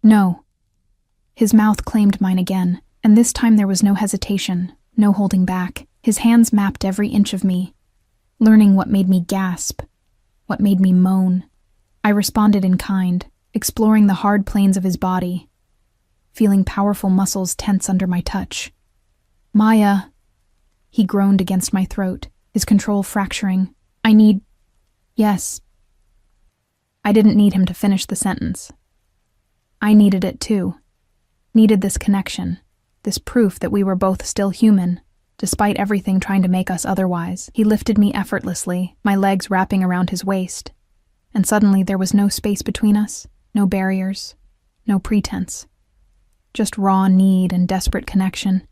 [SPEAKER 1] "No." His mouth claimed mine again, and this time there was no hesitation, no holding back. His hands mapped every inch of me, learning what made me gasp, what made me moan. I responded in kind, exploring the hard planes of his body, feeling powerful muscles tense under my touch. "Maya," he groaned against my throat, his control fracturing. "I need—" "Yes." I didn't need him to finish the sentence. I needed it too. Needed this connection, this proof that we were both still human, despite everything trying to make us otherwise. He lifted me effortlessly, my legs wrapping around his waist, and suddenly there was no space between us, no barriers, no pretense. Just raw need and desperate connection,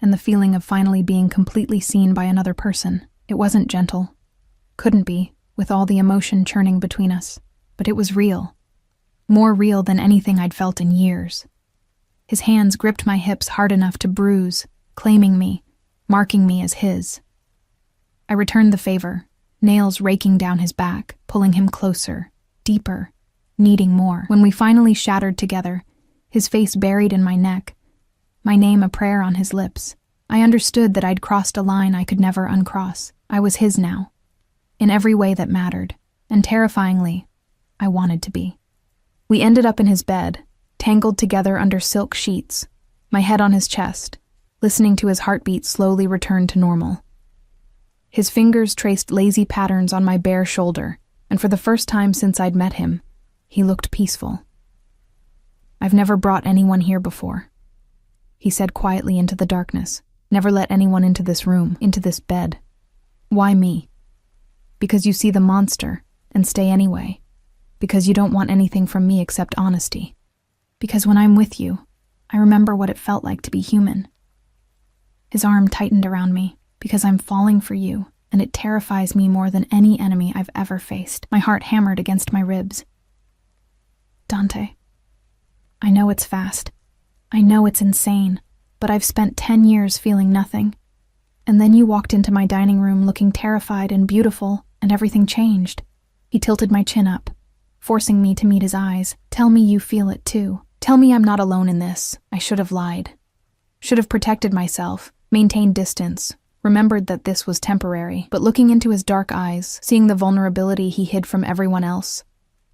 [SPEAKER 1] and the feeling of finally being completely seen by another person. It wasn't gentle. Couldn't be, with all the emotion churning between us. But it was real. More real than anything I'd felt in years. His hands gripped my hips hard enough to bruise, claiming me, marking me as his. I returned the favor, nails raking down his back, pulling him closer, deeper, needing more. When we finally shattered together, his face buried in my neck, my name a prayer on his lips, I understood that I'd crossed a line I could never uncross. I was his now, in every way that mattered, and terrifyingly, I wanted to be. We ended up in his bed, tangled together under silk sheets, my head on his chest, listening to his heartbeat slowly return to normal. His fingers traced lazy patterns on my bare shoulder, and for the first time since I'd met him, he looked peaceful. "I've never brought anyone here before," he said quietly into the darkness. "Never let anyone into this room, into this bed." "Why me?" "Because you see the monster, and stay anyway. Because you don't want anything from me except honesty. Because when I'm with you, I remember what it felt like to be human." His arm tightened around me, "Because I'm falling for you, and it terrifies me more than any enemy I've ever faced." My heart hammered against my ribs. "Dante, I know it's fast. I know it's insane, but I've spent 10 years feeling nothing. And then you walked into my dining room looking terrified and beautiful, and everything changed." He tilted my chin up, forcing me to meet his eyes. "Tell me you feel it too. Tell me I'm not alone in this. I should have lied. Should have protected myself, maintained distance, remembered that this was temporary." But looking into his dark eyes, seeing the vulnerability he hid from everyone else,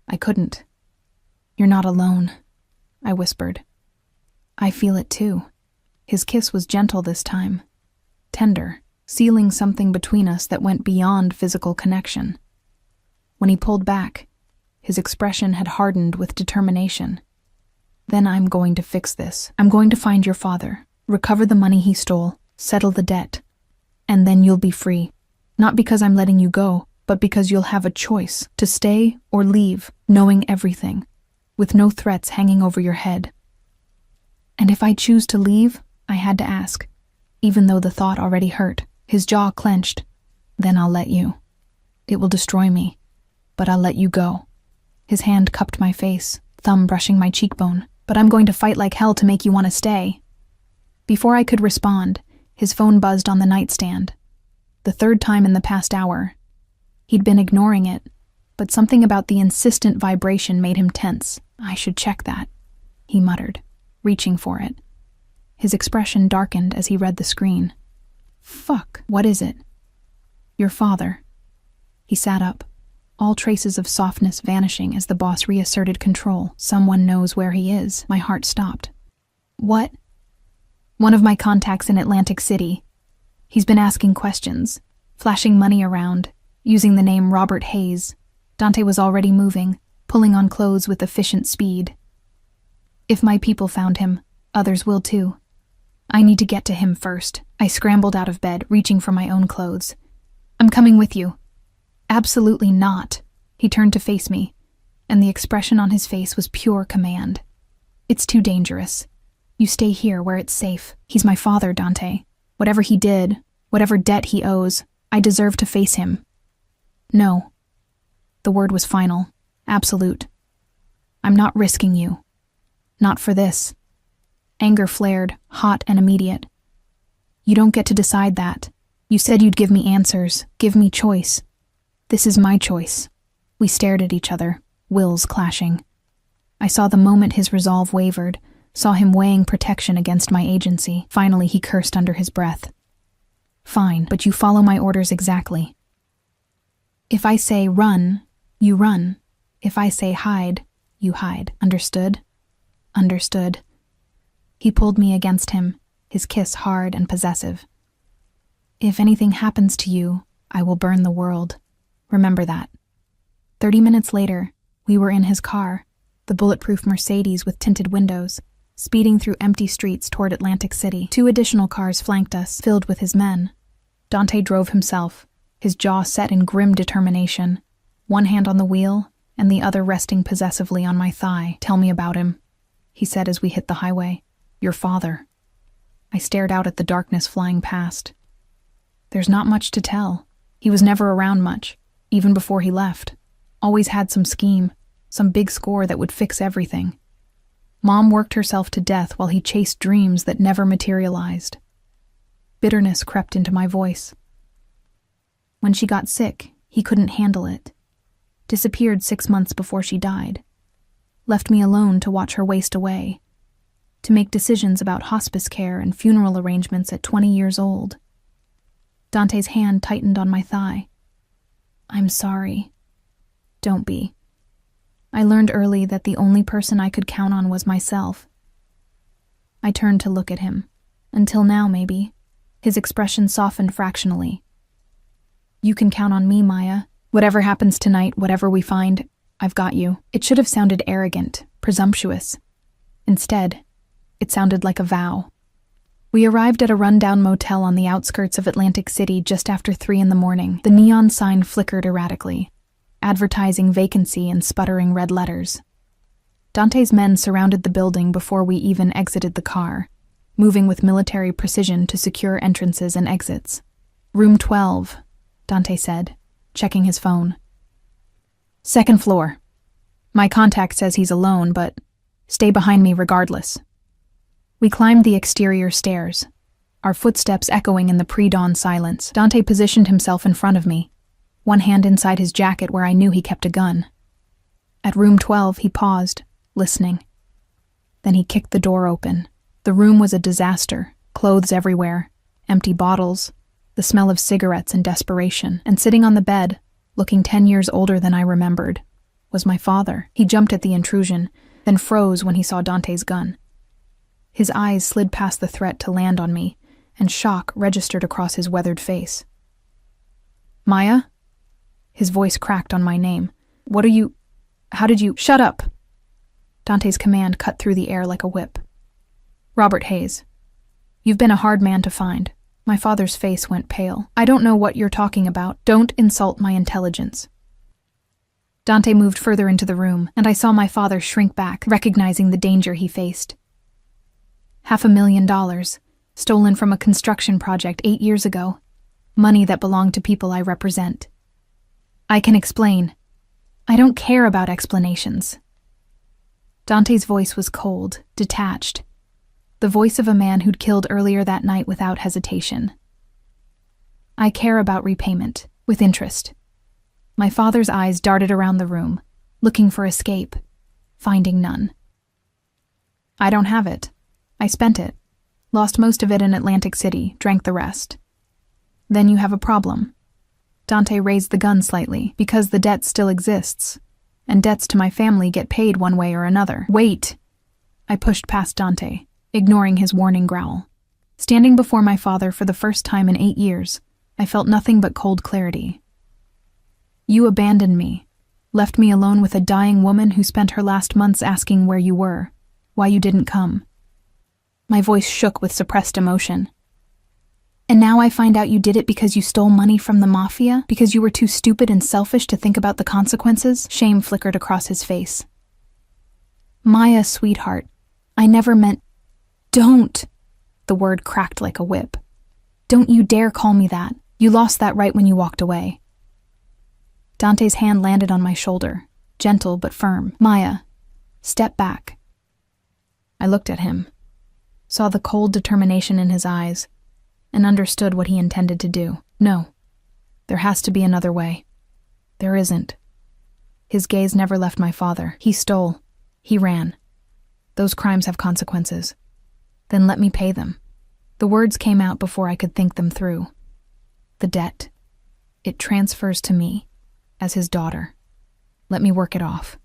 [SPEAKER 1] I couldn't. "You're not alone," I whispered. "I feel it too." His kiss was gentle this time, tender, sealing something between us that went beyond physical connection. When he pulled back, his expression had hardened with determination. "Then I'm going to fix this. I'm going to find your father, recover the money he stole, settle the debt, and then you'll be free. Not because I'm letting you go, but because you'll have a choice to stay or leave, knowing everything, with no threats hanging over your head." And if I choose to leave, I had to ask, even though the thought already hurt. His jaw clenched. "Then I'll let you. It will destroy me, but I'll let you go." His hand cupped my face, thumb brushing my cheekbone. "But I'm going to fight like hell to make you want to stay." Before I could respond, his phone buzzed on the nightstand. The third time in the past hour. He'd been ignoring it, but something about the insistent vibration made him tense. "I should check that," he muttered, reaching for it. His expression darkened as he read the screen. "Fuck, what is it?" "Your father." He sat up, all traces of softness vanishing as the boss reasserted control. "Someone knows where he is." My heart stopped. "What?" "One of my contacts in Atlantic City. He's been asking questions, flashing money around, using the name Robert Hayes." Dante was already moving, pulling on clothes with efficient speed. If my people found him, others will too. I need to get to him first. I scrambled out of bed, reaching for my own clothes. I'm coming with you. Absolutely not. He turned to face me, and the expression on his face was pure command. It's too dangerous. You stay here where it's safe. He's my father, Dante. Whatever he did, whatever debt he owes, I deserve to face him. No. The word was final, absolute. I'm not risking you. Not for this. Anger flared, hot and immediate. You don't get to decide that. You said you'd give me answers, give me choice. This is my choice. We stared at each other, wills clashing. I saw the moment his resolve wavered, saw him weighing protection against my agency. Finally, he cursed under his breath. Fine, but you follow my orders exactly. If I say run, you run. If I say hide, you hide. Understood? Understood. He pulled me against him, his kiss hard and possessive. If anything happens to you, I will burn the world. Remember that. 30 minutes later, we were in his car, the bulletproof Mercedes with tinted windows, speeding through empty streets toward Atlantic City. 2 additional cars flanked us, filled with his men. Dante drove himself, his jaw set in grim determination, one hand on the wheel and the other resting possessively on my thigh. Tell me about him, he said as we hit the highway. Your father. I stared out at the darkness flying past. There's not much to tell. He was never around much, even before he left. Always had some scheme, some big score that would fix everything. Mom worked herself to death while he chased dreams that never materialized. Bitterness crept into my voice. When she got sick, he couldn't handle it. Disappeared 6 months before she died. Left me alone to watch her waste away. To make decisions about hospice care and funeral arrangements at 20 years old. Dante's hand tightened on my thigh. I'm sorry. Don't be. I learned early that the only person I could count on was myself. I turned to look at him. Until now, maybe. His expression softened fractionally. You can count on me, Maya. Whatever happens tonight, whatever we find, I've got you. It should have sounded arrogant, presumptuous. Instead, it sounded like a vow. We arrived at a rundown motel on the outskirts of Atlantic City just after 3 a.m. The neon sign flickered erratically, advertising vacancy in sputtering red letters. Dante's men surrounded the building before we even exited the car, moving with military precision to secure entrances and exits. Room 12, Dante said, checking his phone. 2nd floor. My contact says he's alone, but stay behind me regardless. We climbed the exterior stairs, our footsteps echoing in the pre-dawn silence. Dante positioned himself in front of me, one hand inside his jacket where I knew he kept a gun. At room 12, he paused, listening. Then he kicked the door open. The room was a disaster, clothes everywhere, empty bottles, the smell of cigarettes and desperation. And sitting on the bed, looking 10 years older than I remembered, was my father. He jumped at the intrusion, then froze when he saw Dante's gun. His eyes slid past the threat to land on me, and shock registered across his weathered face. Maya? His voice cracked on my name. How did you— Shut up! Dante's command cut through the air like a whip. Robert Hayes. You've been a hard man to find. My father's face went pale. I don't know what you're talking about. Don't insult my intelligence. Dante moved further into the room, and I saw my father shrink back, recognizing the danger he faced. $500,000, stolen from a construction project 8 years ago. Money that belonged to people I represent. I can explain. I don't care about explanations. Dante's voice was cold, detached. The voice of a man who'd killed earlier that night without hesitation. I care about repayment, with interest. My father's eyes darted around the room, looking for escape, finding none. I don't have it. I spent it. Lost most of it in Atlantic City, drank the rest. Then you have a problem. Dante raised the gun slightly, because the debt still exists, and debts to my family get paid one way or another. Wait! I pushed past Dante, ignoring his warning growl. Standing before my father for the first time in 8 years, I felt nothing but cold clarity. You abandoned me, Left me alone with a dying woman who spent her last months asking where you were, why you didn't come. My voice shook with suppressed emotion. And now I find out you did it because you stole money from the mafia? Because you were too stupid and selfish to think about the consequences? Shame flickered across his face. Maya, sweetheart, I never meant— Don't! The word cracked like a whip. Don't you dare call me that. You lost that right when you walked away. Dante's hand landed on my shoulder, gentle but firm. Maya, step back. I looked at him, saw the cold determination in his eyes, and understood what he intended to do. No, there has to be another way. There isn't. His gaze never left my father. He stole. He ran. Those crimes have consequences. Then let me pay them. The words came out before I could think them through. The debt. It transfers to me, as his daughter. Let me work it off.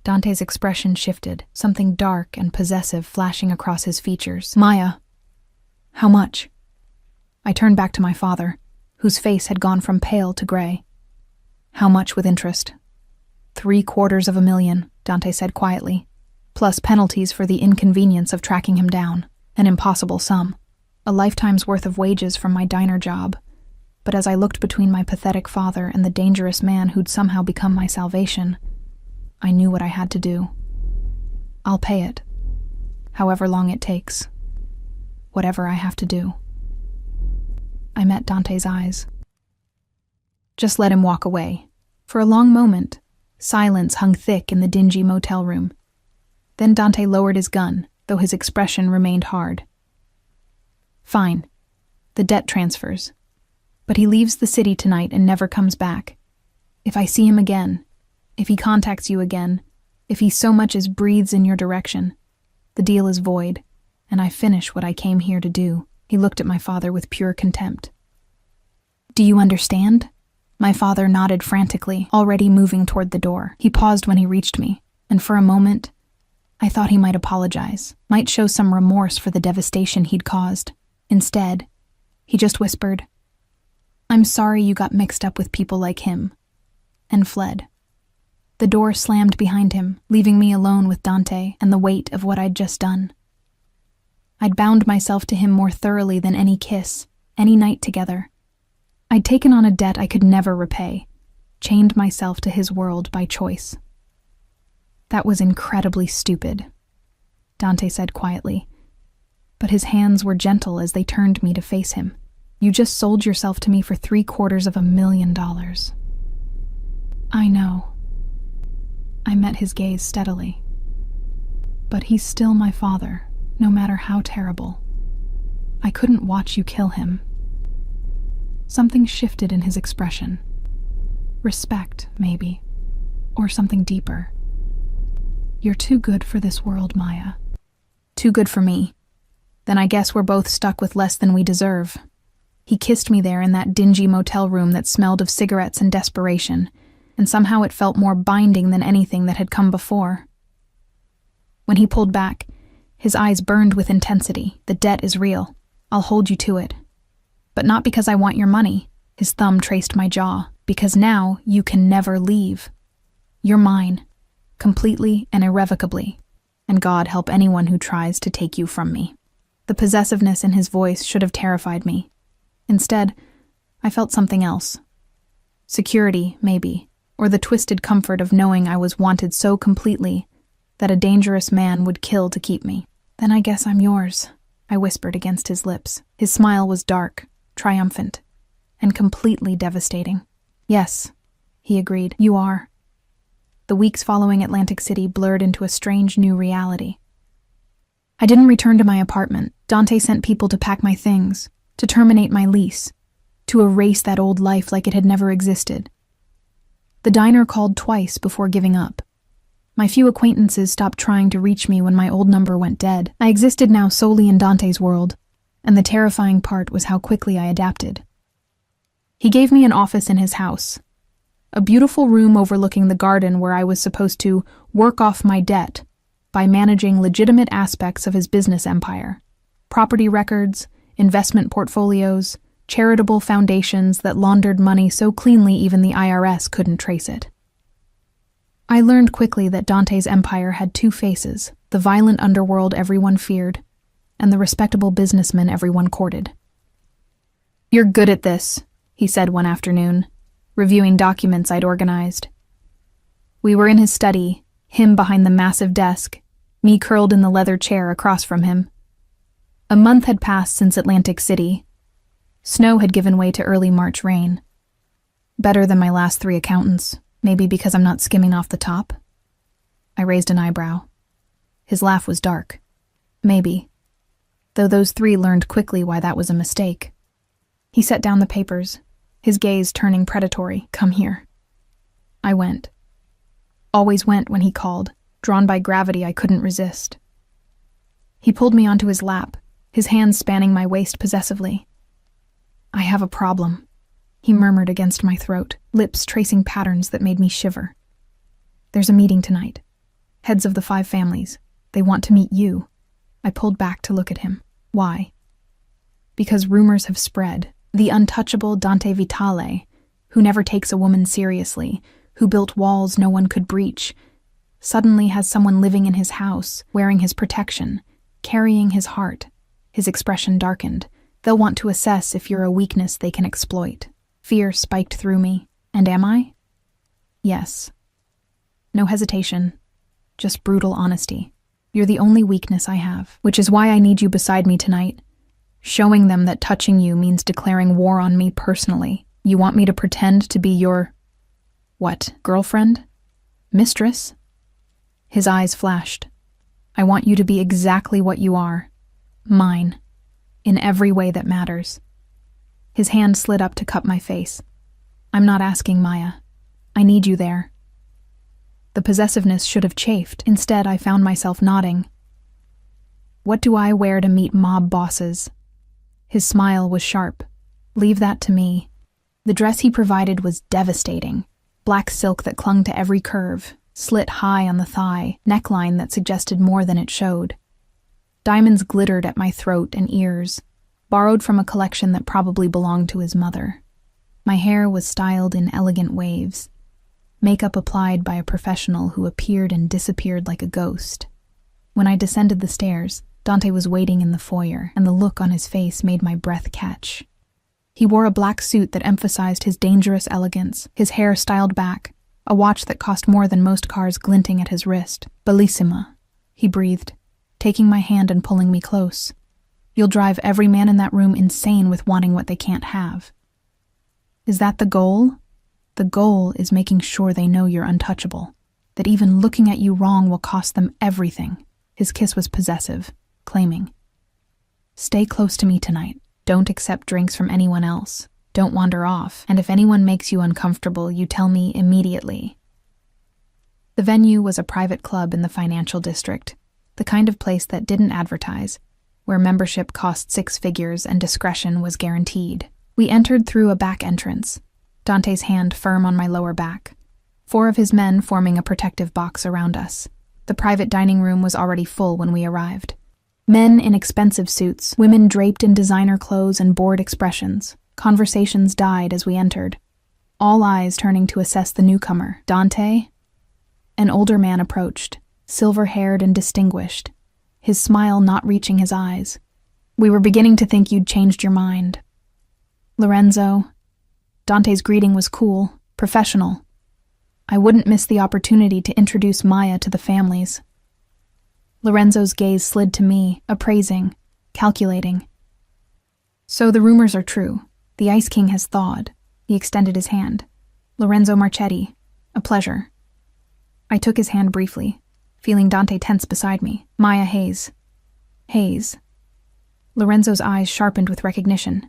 [SPEAKER 1] Dante's expression shifted, something dark and possessive flashing across his features. Maya, how much? I turned back to my father, whose face had gone from pale to gray. How much with interest? $750,000, Dante said quietly, plus penalties for the inconvenience of tracking him down. An impossible sum. A lifetime's worth of wages from my diner job. But as I looked between my pathetic father and the dangerous man who'd somehow become my salvation, I knew what I had to do. I'll pay it, however long it takes. Whatever I have to do. I met Dante's eyes. Just let him walk away. For a long moment, silence hung thick in the dingy motel room. Then Dante lowered his gun, though his expression remained hard. Fine. The debt transfers. But he leaves the city tonight and never comes back. If I see him again, if he contacts you again, if he so much as breathes in your direction, the deal is void, and I finish what I came here to do. He looked at my father with pure contempt. Do you understand? My father nodded frantically, already moving toward the door. He paused when he reached me, and for a moment, I thought he might apologize, might show some remorse for the devastation he'd caused. Instead, he just whispered, I'm sorry you got mixed up with people like him, and fled. The door slammed behind him, leaving me alone with Dante and the weight of what I'd just done. I'd bound myself to him more thoroughly than any kiss, any night together. I'd taken on a debt I could never repay, chained myself to his world by choice. That was incredibly stupid, Dante said quietly, but his hands were gentle as they turned me to face him. You just sold yourself to me for $750,000. I know. I met his gaze steadily. But he's still my father, no matter how terrible. I couldn't watch you kill him. Something shifted in his expression. Respect, maybe, or something deeper. You're too good for this world, Maya. Too good for me. Then I guess we're both stuck with less than we deserve. He kissed me there in that dingy motel room that smelled of cigarettes and desperation, and somehow it felt more binding than anything that had come before. When he pulled back, his eyes burned with intensity. The debt is real. I'll hold you to it. But not because I want your money. His thumb traced my jaw. Because now you can never leave. You're mine. Completely and irrevocably. And God help anyone who tries to take you from me. The possessiveness in his voice should have terrified me. Instead, I felt something else. Security, maybe, or the twisted comfort of knowing I was wanted so completely that a dangerous man would kill to keep me. Then I guess I'm yours, I whispered against his lips. His smile was dark, triumphant, and completely devastating. Yes, he agreed, you are. The weeks following Atlantic City blurred into a strange new reality. I didn't return to my apartment. Dante sent people to pack my things, to terminate my lease, to erase that old life like it had never existed. The diner called twice before giving up. My few acquaintances stopped trying to reach me when my old number went dead. I existed now solely in Dante's world, and the terrifying part was how quickly I adapted. He gave me an office in his house, a beautiful room overlooking the garden where I was supposed to work off my debt by managing legitimate aspects of his business empire, property records, investment portfolios, charitable foundations that laundered money so cleanly even the IRS couldn't trace it. I learned quickly that Dante's empire had two faces: the violent underworld everyone feared, and the respectable businessman everyone courted. "You're good at this," he said one afternoon, reviewing documents I'd organized. We were in his study, him behind the massive desk, me curled in the leather chair across from him. A month had passed since Atlantic City. Snow had given way to early March rain. Better than my last 3 accountants, maybe because I'm not skimming off the top. I raised an eyebrow. His laugh was dark. Maybe. Though those 3 learned quickly why that was a mistake. He set down the papers, his gaze turning predatory. "Come here." I went. Always went when he called, drawn by gravity I couldn't resist. He pulled me onto his lap, his hands spanning my waist possessively. "I have a problem," he murmured against my throat, lips tracing patterns that made me shiver. "There's a meeting tonight. Heads of the 5 families. They want to meet you." I pulled back to look at him. "Why?" "Because rumors have spread. The untouchable Dante Vitale, who never takes a woman seriously, who built walls no one could breach, suddenly has someone living in his house, wearing his protection, carrying his heart." His expression darkened. "They'll want to assess if you're a weakness they can exploit." Fear spiked through me. And am I? Yes. No hesitation. Just brutal honesty. "You're the only weakness I have, which is why I need you beside me tonight. Showing them that touching you means declaring war on me personally. You want me to pretend to be your... what, girlfriend? Mistress?" His eyes flashed. "I want you to be exactly what you are. Mine. In every way that matters." His hand slid up to cup my face. "I'm not asking, Maya. I need you there." The possessiveness should have chafed. Instead, I found myself nodding. "What do I wear to meet mob bosses?" His smile was sharp. "Leave that to me." The dress he provided was devastating. Black silk that clung to every curve, slit high on the thigh, neckline that suggested more than it showed. Diamonds glittered at my throat and ears, borrowed from a collection that probably belonged to his mother. My hair was styled in elegant waves, makeup applied by a professional who appeared and disappeared like a ghost. When I descended the stairs, Dante was waiting in the foyer, and the look on his face made my breath catch. He wore a black suit that emphasized his dangerous elegance, his hair styled back, a watch that cost more than most cars glinting at his wrist. "Bellissima," he breathed, taking my hand and pulling me close. "You'll drive every man in that room insane with wanting what they can't have." "Is that the goal?" "The goal is making sure they know you're untouchable, that even looking at you wrong will cost them everything." His kiss was possessive, claiming. "Stay close to me tonight. Don't accept drinks from anyone else. Don't wander off, and if anyone makes you uncomfortable, you tell me immediately." The venue was a private club in the financial district, the kind of place that didn't advertise, where membership cost 6 figures and discretion was guaranteed. We entered through a back entrance, Dante's hand firm on my lower back, 4 of his men forming a protective box around us. The private dining room was already full when we arrived. Men in expensive suits, women draped in designer clothes and bored expressions. Conversations died as we entered, all eyes turning to assess the newcomer. "Dante?" An older man approached, silver-haired and distinguished, his smile not reaching his eyes. "We were beginning to think you'd changed your mind." "Lorenzo." Dante's greeting was cool, professional. I wouldn't miss the opportunity to introduce Maya to the families. Lorenzo's gaze slid to me, appraising, calculating. "So the rumors are true. The Ice King has thawed." He extended his hand. "Lorenzo Marchetti, a pleasure." I took his hand briefly, feeling Dante tense beside me. "Maya Hayes." "Hayes." Lorenzo's eyes sharpened with recognition.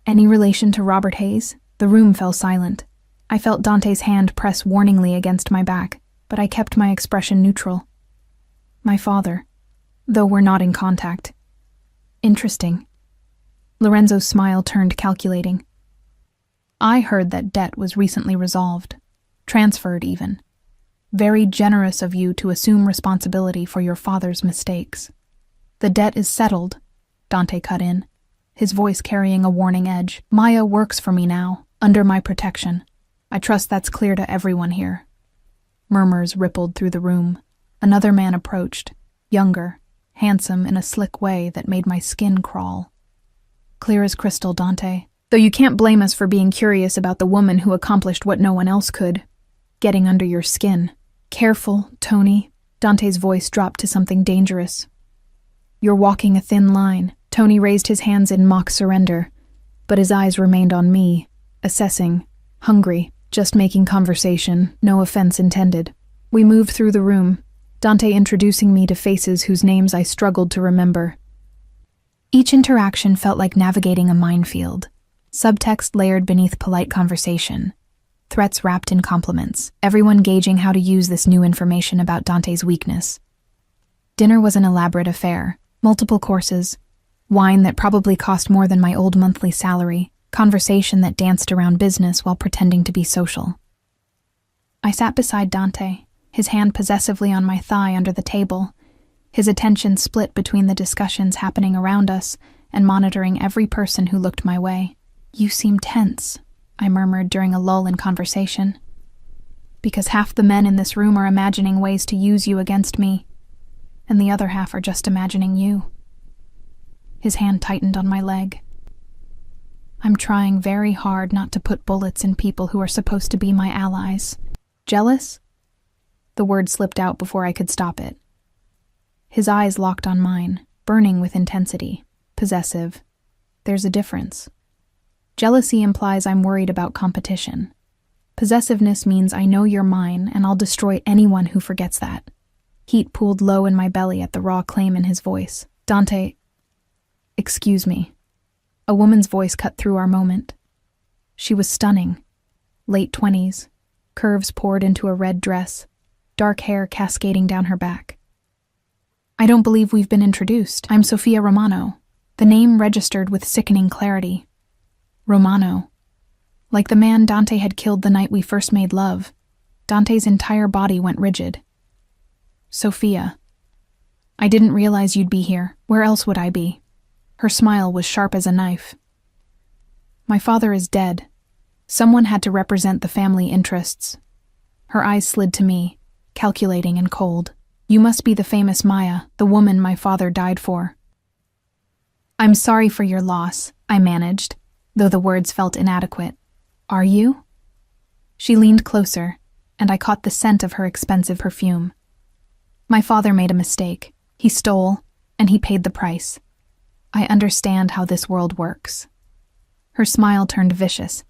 [SPEAKER 1] "Any relation to Robert Hayes?" The room fell silent. I felt Dante's hand press warningly against my back, but I kept my expression neutral. "My father, though we're not in contact." "Interesting." Lorenzo's smile turned calculating. "I heard that debt was recently resolved, transferred even. Very generous of you to assume responsibility for your father's mistakes." "The debt is settled," Dante cut in, his voice carrying a warning edge. "Maya works for me now, under my protection. I trust that's clear to everyone here." Murmurs rippled through the room. Another man approached, younger, handsome in a slick way that made my skin crawl. Clear as crystal, Dante. Though you can't blame us for being curious about the woman who accomplished what no one else could. Getting under your skin. Careful, Tony. Dante's voice dropped to something dangerous. You're walking a thin line. Tony raised his hands in mock surrender, but his eyes remained on me, assessing, hungry, just making conversation, no offense intended. We moved through the room, Dante introducing me to faces whose names I struggled to remember. Each interaction felt like navigating a minefield, subtext layered beneath polite conversation, threats wrapped in compliments, everyone gauging how to use this new information about Dante's weakness. Dinner was an elaborate affair, multiple courses, wine that probably cost more than my old monthly salary, conversation that danced around business while pretending to be social. I sat beside Dante, his hand possessively on my thigh under the table, his attention split between the discussions happening around us and monitoring every person who looked my way. You seem tense, I murmured during a lull in conversation. Because half the men in this room are imagining ways to use you against me, and the other half are just imagining you. His hand tightened on my leg. I'm trying very hard not to put bullets in people who are supposed to be my allies. Jealous? The word slipped out before I could stop it. His eyes locked on mine, burning with intensity, possessive. There's a difference. Jealousy implies I'm worried about competition. Possessiveness means I know you're mine and I'll destroy anyone who forgets that. Heat pooled low in my belly at the raw claim in his voice. Dante, excuse me. A woman's voice cut through our moment. She was stunning. Late 20s, curves poured into a red dress, dark hair cascading down her back. I don't believe we've been introduced. I'm Sofia Romano. The name registered with sickening clarity. Romano. Like the man Dante had killed the night we first made love, Dante's entire body went rigid. Sofia. I didn't realize you'd be here. Where else would I be? Her smile was sharp as a knife. My father is dead. Someone had to represent the family interests. Her eyes slid to me, calculating and cold. You must be the famous Maya, the woman my father died for. I'm sorry for your loss, I managed, though the words felt inadequate. Are you? She leaned closer, and I caught the scent of her expensive perfume. My father made a mistake. He stole, and he paid the price. I understand how this world works. Her smile turned vicious,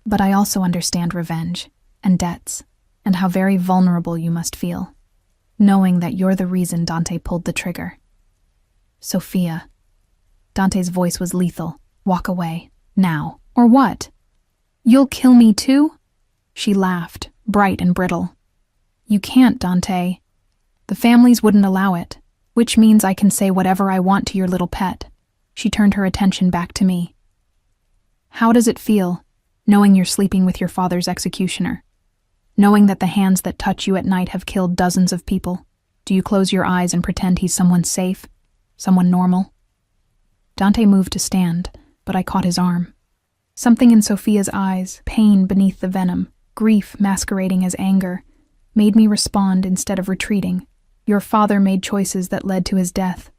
[SPEAKER 1] but I also understand revenge, and debts, and how very vulnerable you must feel, knowing that you're the reason Dante pulled the trigger. Sofia. Dante's voice was lethal. Walk away. Now. Or what? You'll kill me too? She laughed, bright and brittle. You can't, Dante. The families wouldn't allow it, which means I can say whatever I want to your little pet. She turned her attention back to me. How does it feel, knowing you're sleeping with your father's executioner? Knowing that the hands that touch you at night have killed dozens of people? Do you close your eyes and pretend he's someone safe? Someone normal? Dante moved to stand, but I caught his arm. Something in Sofia's eyes, pain beneath the venom, grief masquerading as anger, made me respond instead of retreating. Your father made choices that led to his death.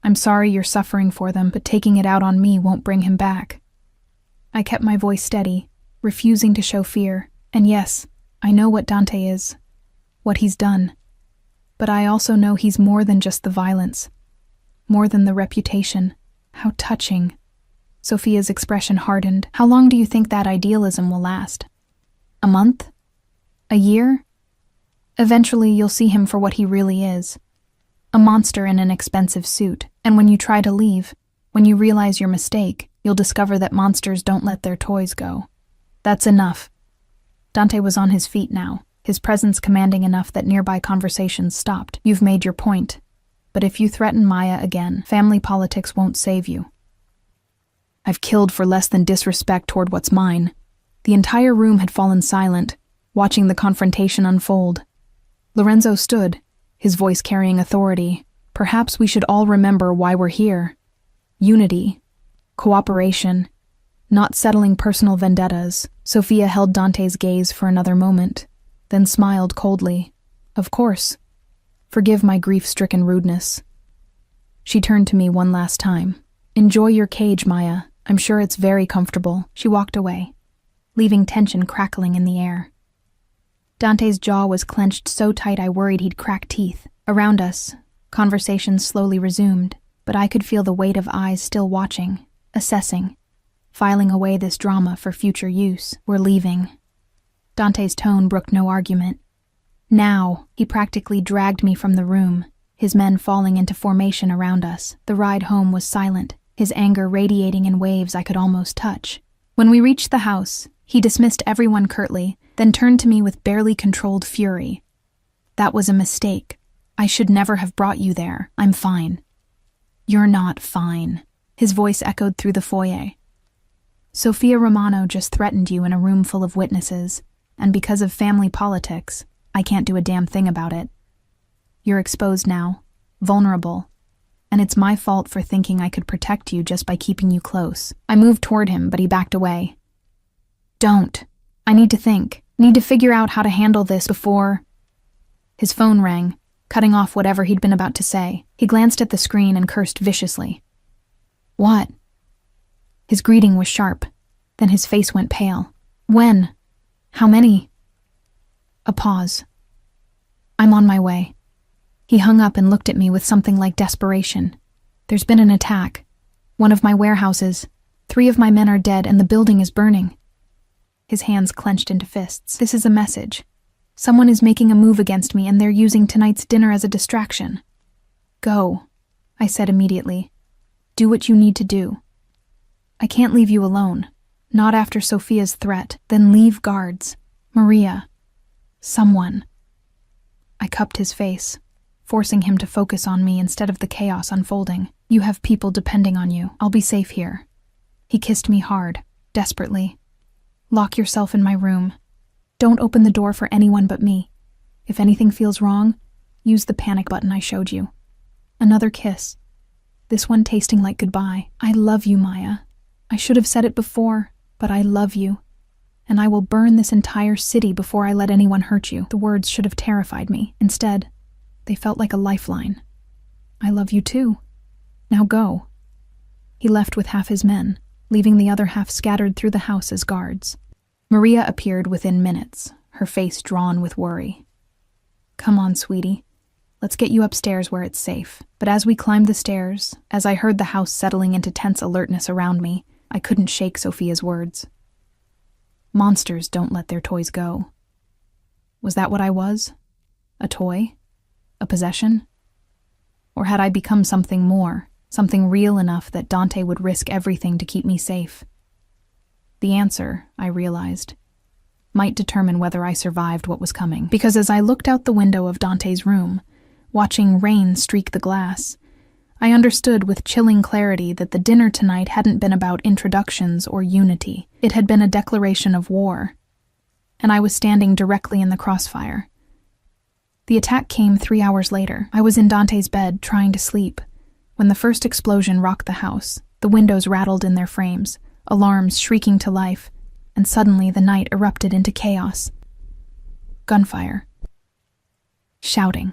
[SPEAKER 1] I'm sorry you're suffering for them, but taking it out on me won't bring him back. I kept my voice steady, refusing to show fear, and yes, I know what Dante is, what he's done. But I also know he's more than just the violence, more than the reputation. How touching. Sofia's expression hardened. How long do you think that idealism will last? A month? A year? Eventually you'll see him for what he really is. A monster in an expensive suit, and when you try to leave, when you realize your mistake, you'll discover that monsters don't let their toys go. That's enough. Dante was on his feet now, his presence commanding enough that nearby conversations stopped. You've made your point. But if you threaten Maya again, family politics won't save you. I've killed for less than disrespect toward what's mine. The entire room had fallen silent, watching the confrontation unfold. Lorenzo stood, his voice carrying authority. Perhaps we should all remember why we're here. Unity. Cooperation. Not settling personal vendettas. Sofia held Dante's gaze for another moment, then smiled coldly. Of course. Forgive my grief-stricken rudeness. She turned to me one last time. Enjoy your cage, Maya. I'm sure it's very comfortable. She walked away, leaving tension crackling in the air. Dante's jaw was clenched so tight I worried he'd crack teeth. Around us, conversation slowly resumed, but I could feel the weight of eyes still watching, assessing, filing away this drama for future use. We're leaving. Dante's tone brooked no argument. Now, he practically dragged me from the room, his men falling into formation around us. The ride home was silent, his anger radiating in waves I could almost touch. When we reached the house, he dismissed everyone curtly, then turned to me with barely controlled fury. That was a mistake. I should never have brought you there. I'm fine. You're not fine. His voice echoed through the foyer. Sofia Romano just threatened you in a room full of witnesses, and because of family politics, I can't do a damn thing about it. You're exposed now, vulnerable, and it's my fault for thinking I could protect you just by keeping you close. I moved toward him, but he backed away. Don't. I need to think. Need to figure out how to handle this before... His phone rang, cutting off whatever he'd been about to say. He glanced at the screen and cursed viciously. What? His greeting was sharp, then his face went pale. When? How many? A pause. I'm on my way. He hung up and looked at me with something like desperation. There's been an attack. One of my warehouses. 3 of my men are dead and the building is burning. His hands clenched into fists. This is a message. Someone is making a move against me and they're using tonight's dinner as a distraction. Go, I said immediately. Do what you need to do. I can't leave you alone. Not after Sophia's threat. Then leave guards. Maria. Someone. I cupped his face, forcing him to focus on me instead of the chaos unfolding. You have people depending on you. I'll be safe here. He kissed me hard, desperately. Lock yourself in my room. Don't open the door for anyone but me. If anything feels wrong, use the panic button I showed you. Another kiss. This one tasting like goodbye. I love you, Maya. I should have said it before, but I love you. And I will burn this entire city before I let anyone hurt you. The words should have terrified me. Instead, they felt like a lifeline. I love you too. Now go. He left with half his men, leaving the other half scattered through the house as guards. Maria appeared within minutes, her face drawn with worry. Come on, sweetie. Let's get you upstairs where it's safe. But as we climbed the stairs, as I heard the house settling into tense alertness around me, I couldn't shake Sophia's words. Monsters don't let their toys go. Was that what I was? A toy? A possession? Or had I become something more, something real enough that Dante would risk everything to keep me safe? The answer, I realized, might determine whether I survived what was coming. Because as I looked out the window of Dante's room, watching rain streak the glass, I understood with chilling clarity that the dinner tonight hadn't been about introductions or unity. It had been a declaration of war, and I was standing directly in the crossfire. The attack came 3 hours later. I was in Dante's bed, trying to sleep, when the first explosion rocked the house. The windows rattled in their frames, alarms shrieking to life, and suddenly the night erupted into chaos. Gunfire. Shouting.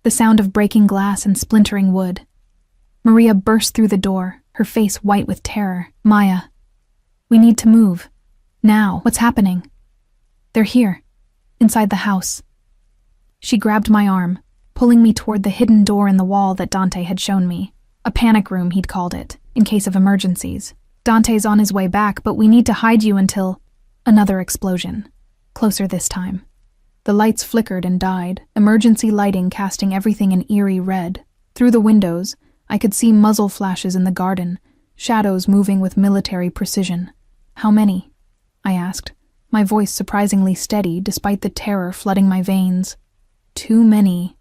[SPEAKER 1] The sound of breaking glass and splintering wood. Maria burst through the door, her face white with terror. Maya, we need to move. Now, what's happening? They're here, inside the house. She grabbed my arm, pulling me toward the hidden door in the wall that Dante had shown me. A panic room, he'd called it, in case of emergencies. Dante's on his way back, but we need to hide you until... Another explosion. Closer this time. The lights flickered and died, emergency lighting casting everything in eerie red. Through the windows, I could see muzzle flashes in the garden, shadows moving with military precision. How many? I asked, my voice surprisingly steady despite the terror flooding my veins. Too many.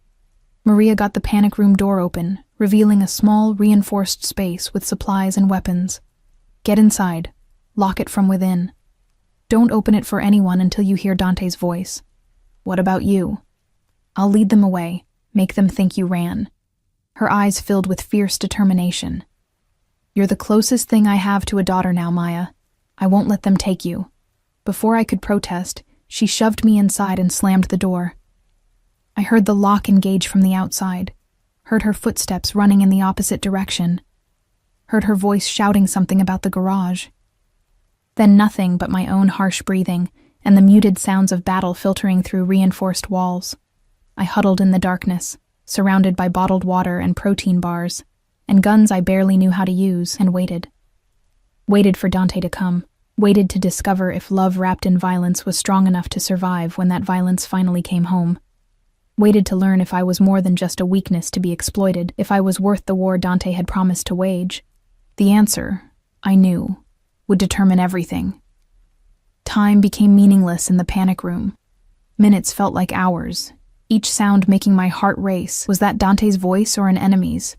[SPEAKER 1] Maria got the panic room door open, revealing a small, reinforced space with supplies and weapons. Get inside. Lock it from within. Don't open it for anyone until you hear Dante's voice. What about you? I'll lead them away, make them think you ran. Her eyes filled with fierce determination. You're the closest thing I have to a daughter now, Maya. I won't let them take you. Before I could protest, She shoved me inside and slammed the door. I heard the lock engage from the outside, heard her footsteps running in the opposite direction, heard her voice shouting something about the garage. Then nothing but my own harsh breathing and the muted sounds of battle filtering through reinforced walls. I huddled in the darkness, surrounded by bottled water and protein bars, and guns I barely knew how to use, and waited. Waited for Dante to come, waited to discover if love wrapped in violence was strong enough to survive when that violence finally came home. Waited to learn if I was more than just a weakness to be exploited, if I was worth the war Dante had promised to wage. The answer, I knew, would determine everything. Time became meaningless in the panic room. Minutes felt like hours, each sound making my heart race. Was that Dante's voice or an enemy's?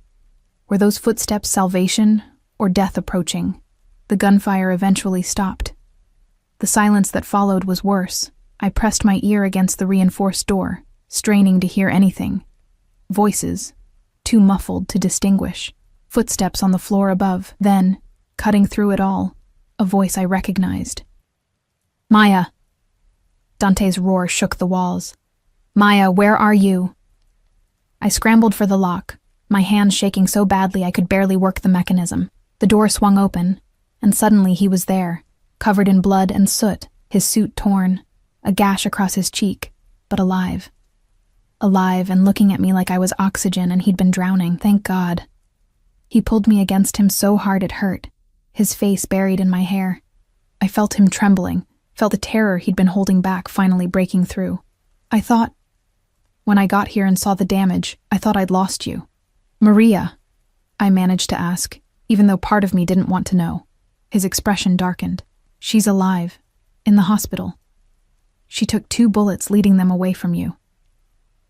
[SPEAKER 1] Were those footsteps salvation or death approaching? The gunfire eventually stopped. The silence that followed was worse. I pressed my ear against the reinforced door, straining to hear anything. Voices, too muffled to distinguish. Footsteps on the floor above. Then, cutting through it all, a voice I recognized. Maya! Dante's roar shook the walls. Maya, where are you? I scrambled for the lock, my hands shaking so badly I could barely work the mechanism. The door swung open, and suddenly he was there, covered in blood and soot, his suit torn, a gash across his cheek, but alive. Alive and looking at me like I was oxygen and he'd been drowning, thank God. He pulled me against him so hard it hurt, his face buried in my hair. I felt him trembling, felt the terror he'd been holding back finally breaking through. When I got here and saw the damage, I thought I'd lost you. Maria, I managed to ask, even though part of me didn't want to know. His expression darkened. She's alive, in the hospital. She took 2 bullets leading them away from you.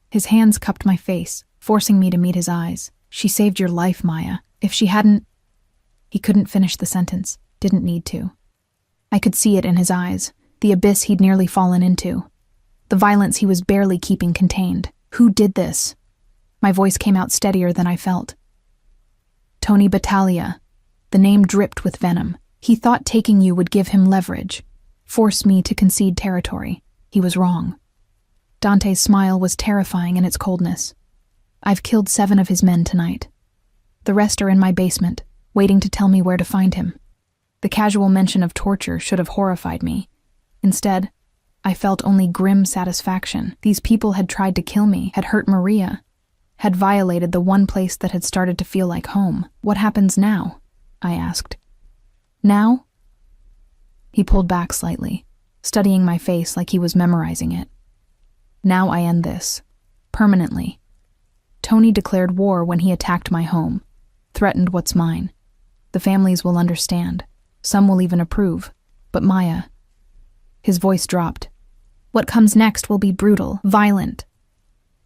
[SPEAKER 1] His hands cupped my face, forcing me to meet his eyes. She saved your life, Maya. If she hadn't... He couldn't finish the sentence, didn't need to. I could see it in his eyes, the abyss he'd nearly fallen into. The violence he was barely keeping contained. Who did this? My voice came out steadier than I felt. Tony Battaglia. The name dripped with venom. He thought taking you would give him leverage, force me to concede territory. He was wrong. Dante's smile was terrifying in its coldness. I've killed 7 of his men tonight. The rest are in my basement, waiting to tell me where to find him. The casual mention of torture should have horrified me. Instead, I felt only grim satisfaction. These people had tried to kill me, had hurt Maria, had violated the one place that had started to feel like home. What happens now? I asked. Now? He pulled back slightly, studying my face like he was memorizing it. Now I end this. Permanently. Tony declared war when he attacked my home, threatened what's mine. The families will understand. Some will even approve. But Maya... His voice dropped. What comes next will be brutal, violent.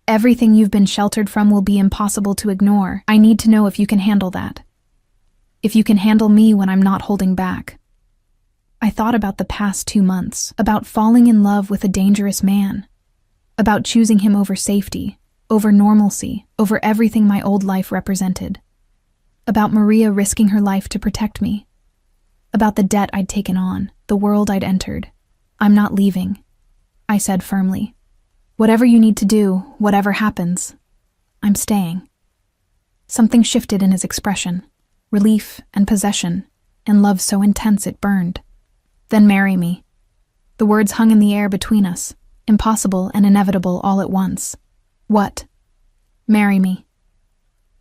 [SPEAKER 1] Everything you've been sheltered from will be impossible to ignore. I need to know if you can handle that. If you can handle me when I'm not holding back. I thought about the past 2 months, about falling in love with a dangerous man, about choosing him over safety, over normalcy, over everything my old life represented, about Maria risking her life to protect me, about the debt I'd taken on, the world I'd entered. I'm not leaving, I said firmly. Whatever you need to do, whatever happens, I'm staying. Something shifted in his expression, relief and possession, and love so intense it burned. Then marry me. The words hung in the air between us, impossible and inevitable all at once. What? Marry me.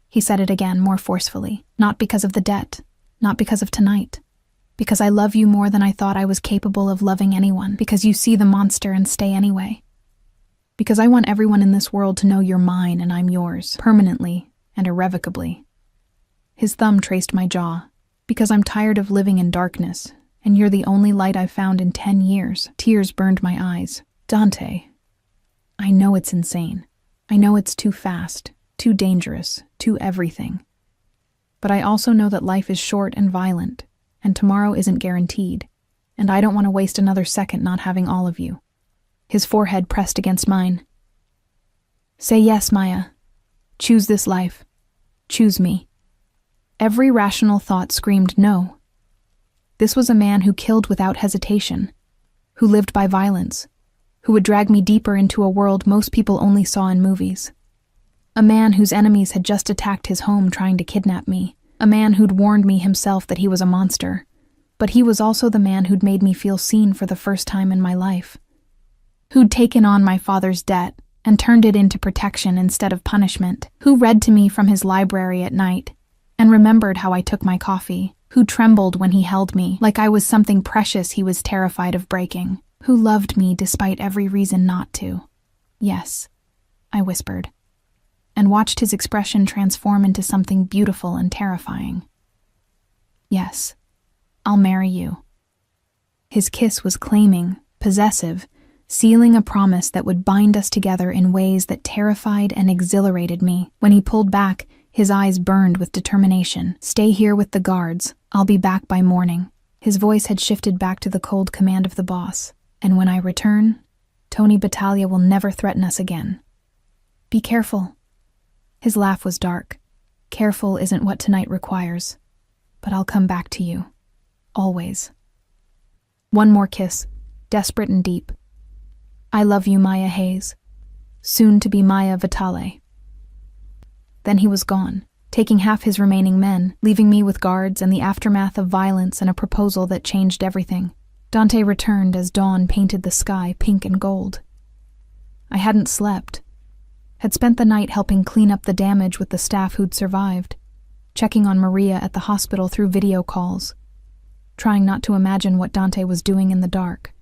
[SPEAKER 1] He said it again more forcefully, not because of the debt, not because of tonight. Because I love you more than I thought I was capable of loving anyone, because you see the monster and stay anyway. Because I want everyone in this world to know you're mine and I'm yours, permanently and irrevocably. His thumb traced my jaw. Because I'm tired of living in darkness, and you're the only light I've found in 10 years. Tears burned my eyes. Dante, I know it's insane. I know it's too fast, too dangerous, too everything. But I also know that life is short and violent, and tomorrow isn't guaranteed, and I don't want to waste another second not having all of you. His forehead pressed against mine. Say yes, Maya. Choose this life. Choose me. Every rational thought screamed no. This was a man who killed without hesitation, who lived by violence, who would drag me deeper into a world most people only saw in movies. A man whose enemies had just attacked his home trying to kidnap me. A man who'd warned me himself that he was a monster. But he was also the man who'd made me feel seen for the first time in my life. Who'd taken on my father's debt and turned it into protection instead of punishment. Who read to me from his library at night and remembered how I took my coffee. Who trembled when he held me like I was something precious he was terrified of breaking. Who loved me despite every reason not to. Yes, I whispered, and watched his expression transform into something beautiful and terrifying. Yes, I'll marry you. His kiss was claiming, possessive, sealing a promise that would bind us together in ways that terrified and exhilarated me. When he pulled back, his eyes burned with determination. Stay here with the guards. I'll be back by morning. His voice had shifted back to the cold command of the boss. And when I return, Tony Battaglia will never threaten us again. Be careful. His laugh was dark. Careful isn't what tonight requires. But I'll come back to you. Always. One more kiss, desperate and deep. I love you, Maya Hayes. Soon to be Maya Vitale. Then he was gone, taking half his remaining men, leaving me with guards and the aftermath of violence and a proposal that changed everything. Dante returned as dawn painted the sky pink and gold. I hadn't slept. Had spent the night helping clean up the damage with the staff who'd survived, checking on Maria at the hospital through video calls, trying not to imagine what Dante was doing in the dark.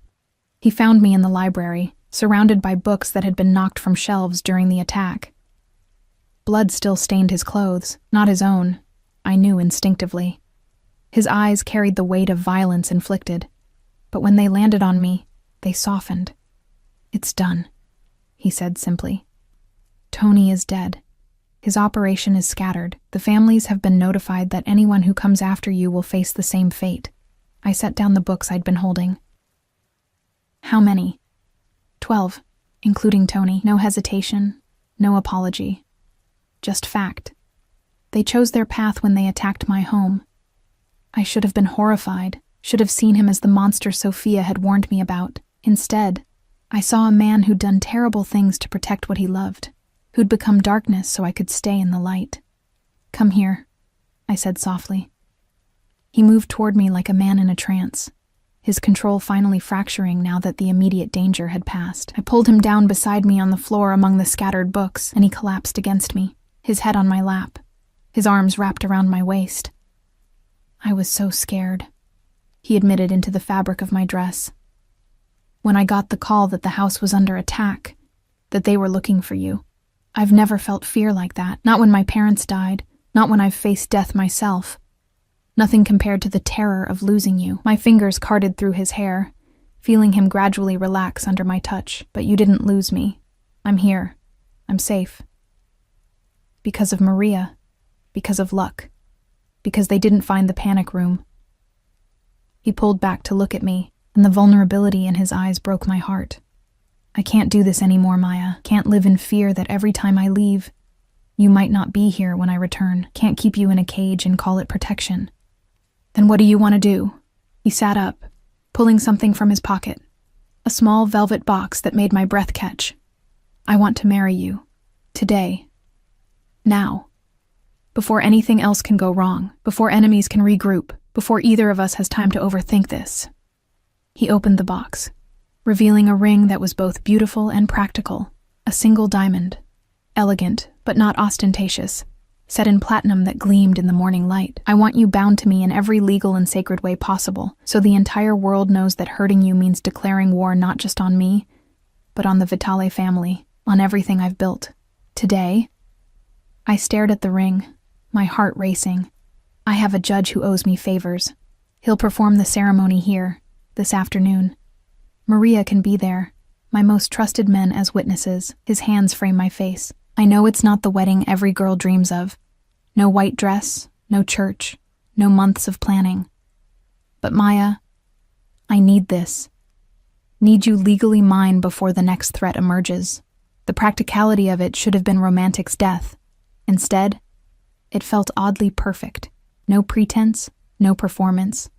[SPEAKER 1] He found me in the library, surrounded by books that had been knocked from shelves during the attack. Blood still stained his clothes, not his own, I knew instinctively. His eyes carried the weight of violence inflicted, but when they landed on me, they softened. It's done, he said simply. Tony is dead. His operation is scattered. The families have been notified that anyone who comes after you will face the same fate. I set down the books I'd been holding. How many? 12, including Tony. No hesitation, no apology. Just fact. They chose their path when they attacked my home. I should have been horrified, should have seen him as the monster Sophia had warned me about. Instead, I saw a man who'd done terrible things to protect what he loved, who'd become darkness so I could stay in the light. Come here, I said softly. He moved toward me like a man in a trance, his control finally fracturing now that the immediate danger had passed. I pulled him down beside me on the floor among the scattered books, and he collapsed against me, his head on my lap, his arms wrapped around my waist. I was so scared, he admitted into the fabric of my dress. When I got the call that the house was under attack, that they were looking for you, I've never felt fear like that, not when my parents died, not when I've faced death myself. Nothing compared to the terror of losing you. My fingers carted through his hair, feeling him gradually relax under my touch. But you didn't lose me. I'm here. I'm safe. Because of Maria. Because of luck. Because they didn't find the panic room. He pulled back to look at me, and the vulnerability in his eyes broke my heart. I can't do this anymore, Maya. Can't live in fear that every time I leave, you might not be here when I return. Can't keep you in a cage and call it protection. Then what do you want to do? He sat up, pulling something from his pocket. A small velvet box that made my breath catch. I want to marry you. Today. Now. Before anything else can go wrong. Before enemies can regroup. Before either of us has time to overthink this. He opened the box, revealing a ring that was both beautiful and practical. A single diamond. Elegant, but not ostentatious. Set in platinum that gleamed in the morning light. I want you bound to me in every legal and sacred way possible, so the entire world knows that hurting you means declaring war not just on me, but on the Vitale family, on everything I've built. Today, I stared at the ring, my heart racing. I have a judge who owes me favors. He'll perform the ceremony here, this afternoon. Maria can be there, my most trusted men as witnesses. His hands frame my face. I know it's not the wedding every girl dreams of. No white dress, no church, no months of planning. But Maya, I need this. Need you legally mine before the next threat emerges. The practicality of it should have been Romantic's death. Instead, it felt oddly perfect. No pretense, no performance.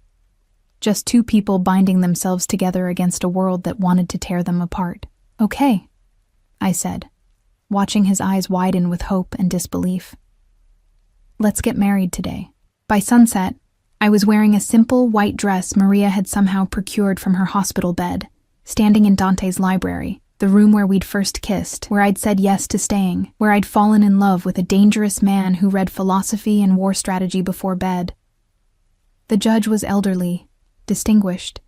[SPEAKER 1] Just two people binding themselves together against a world that wanted to tear them apart. Okay, I said, watching his eyes widen with hope and disbelief. Let's get married today. By sunset, I was wearing a simple white dress Maria had somehow procured from her hospital bed, standing in Dante's library, the room where we'd first kissed, where I'd said yes to staying, where I'd fallen in love with a dangerous man who read philosophy and war strategy before bed. The judge was elderly, distinguished,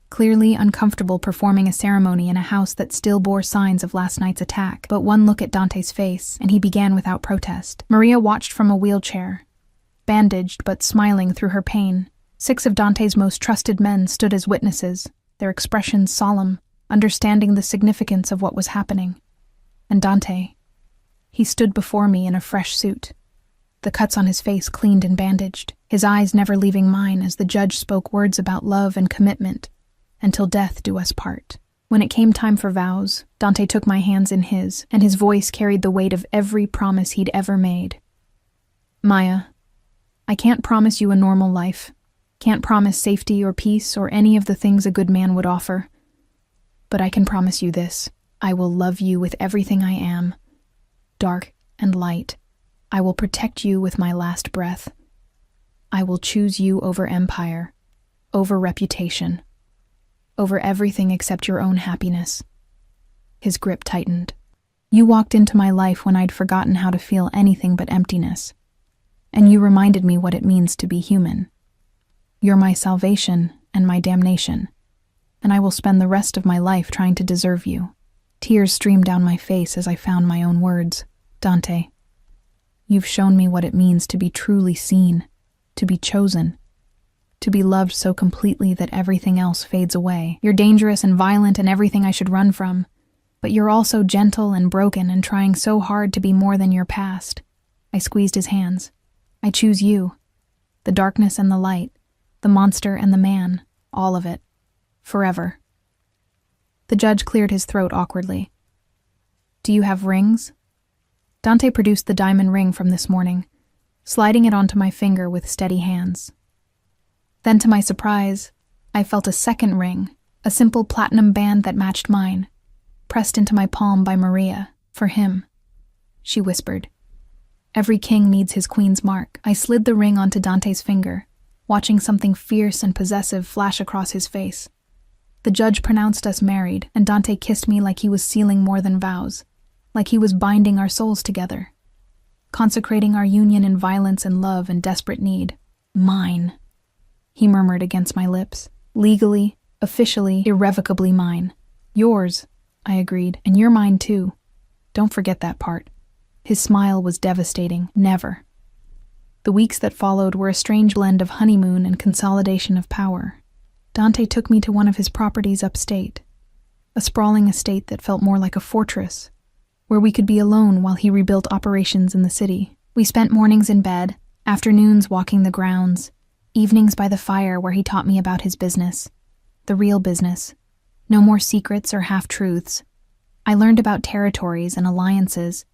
[SPEAKER 1] clearly uncomfortable performing a ceremony in a house that still bore signs of last night's attack. But one look at Dante's face, and he began without protest. Maria watched from a wheelchair, bandaged but smiling through her pain. 6 of Dante's most trusted men stood as witnesses, their expressions solemn, understanding the significance of what was happening. And Dante, he stood before me in a fresh suit, the cuts on his face cleaned and bandaged, his eyes never leaving mine as the judge spoke words about love and commitment, until death do us part. When it came time for vows, Dante took my hands in his, and his voice carried the weight of every promise he'd ever made. Maya, I can't promise you a normal life, can't promise safety or peace or any of the things a good man would offer. But I can promise you this: I will love you with everything I am, dark and light. I will protect you with my last breath. I will choose you over empire, over reputation, over everything except your own happiness. His grip tightened. You walked into my life when I'd forgotten how to feel anything but emptiness, and you reminded me what it means to be human. You're my salvation and my damnation, and I will spend the rest of my life trying to deserve you. Tears streamed down my face as I found my own words. Dante, you've shown me what it means to be truly seen, to be chosen, to be loved so completely that everything else fades away. You're dangerous and violent and everything I should run from, but you're also gentle and broken and trying so hard to be more than your past. I squeezed his hands. I choose you. The darkness and the light, the monster and the man, all of it. Forever. The judge cleared his throat awkwardly. Do you have rings? Dante produced the diamond ring from this morning, sliding it onto my finger with steady hands. Then, to my surprise, I felt a second ring, a simple platinum band that matched mine, pressed into my palm by Maria, for him. She whispered. Every king needs his queen's mark. I slid the ring onto Dante's finger, watching something fierce and possessive flash across his face. The judge pronounced us married, and Dante kissed me like he was sealing more than vows, like he was binding our souls together, consecrating our union in violence and love and desperate need. Mine, he murmured against my lips. Legally, officially, irrevocably mine. Yours, I agreed, and you're mine too. Don't forget that part. His smile was devastating. Never. The weeks that followed were a strange blend of honeymoon and consolidation of power. Dante took me to one of his properties upstate, a sprawling estate that felt more like a fortress, where we could be alone while he rebuilt operations in the city. We spent mornings in bed, afternoons walking the grounds, evenings by the fire where he taught me about his business, the real business. No more secrets or half-truths. I learned about territories and alliances,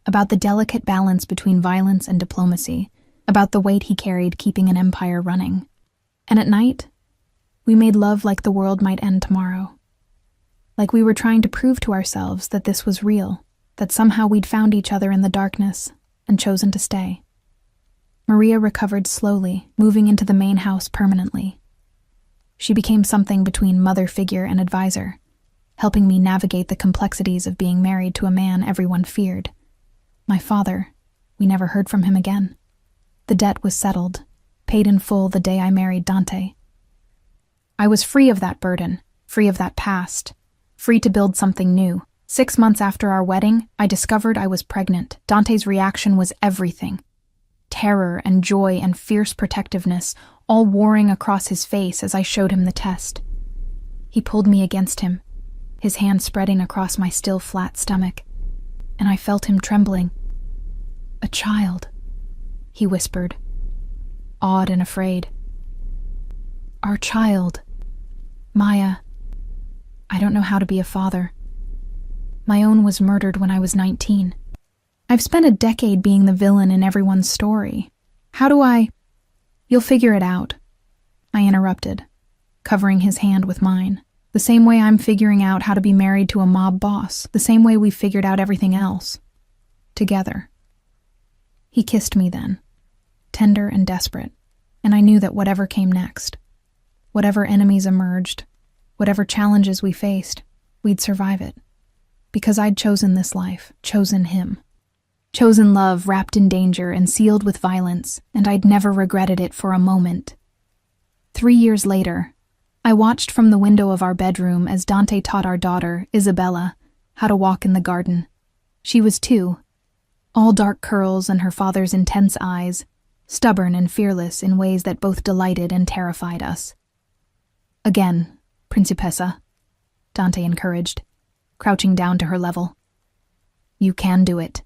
[SPEAKER 1] about the delicate balance between violence and diplomacy, about the weight he carried keeping an empire running. And at night, we made love like the world might end tomorrow. Like we were trying to prove to ourselves that this was real, that somehow we'd found each other in the darkness and chosen to stay. Maria recovered slowly, moving into the main house permanently. She became something between mother figure and advisor, helping me navigate the complexities of being married to a man everyone feared. My father, we never heard from him again. The debt was settled, paid in full the day I married Dante. I was free of that burden, free of that past, free to build something new. 6 months after our wedding, I discovered I was pregnant. Dante's reaction was everything. Terror and joy and fierce protectiveness, all warring across his face as I showed him the test. He pulled me against him, his hand spreading across my still flat stomach, and I felt him trembling. A child, he whispered, awed and afraid. Our child. Maya. I don't know how to be a father. My own was murdered when I was 19. I've spent a decade being the villain in everyone's story. How do I... You'll figure it out, I interrupted, covering his hand with mine. The same way I'm figuring out how to be married to a mob boss, the same way we figured out everything else. Together. He kissed me then, tender and desperate, and I knew that whatever came next, whatever enemies emerged, whatever challenges we faced, we'd survive it. Because I'd chosen this life, chosen him. Chosen love wrapped in danger and sealed with violence, and I'd never regretted it for a moment. 3 years later, I watched from the window of our bedroom as Dante taught our daughter, Isabella, how to walk in the garden. She was 2, all dark curls and her father's intense eyes, stubborn and fearless in ways that both delighted and terrified us. Again, Principessa, Dante encouraged, crouching down to her level. You can do it.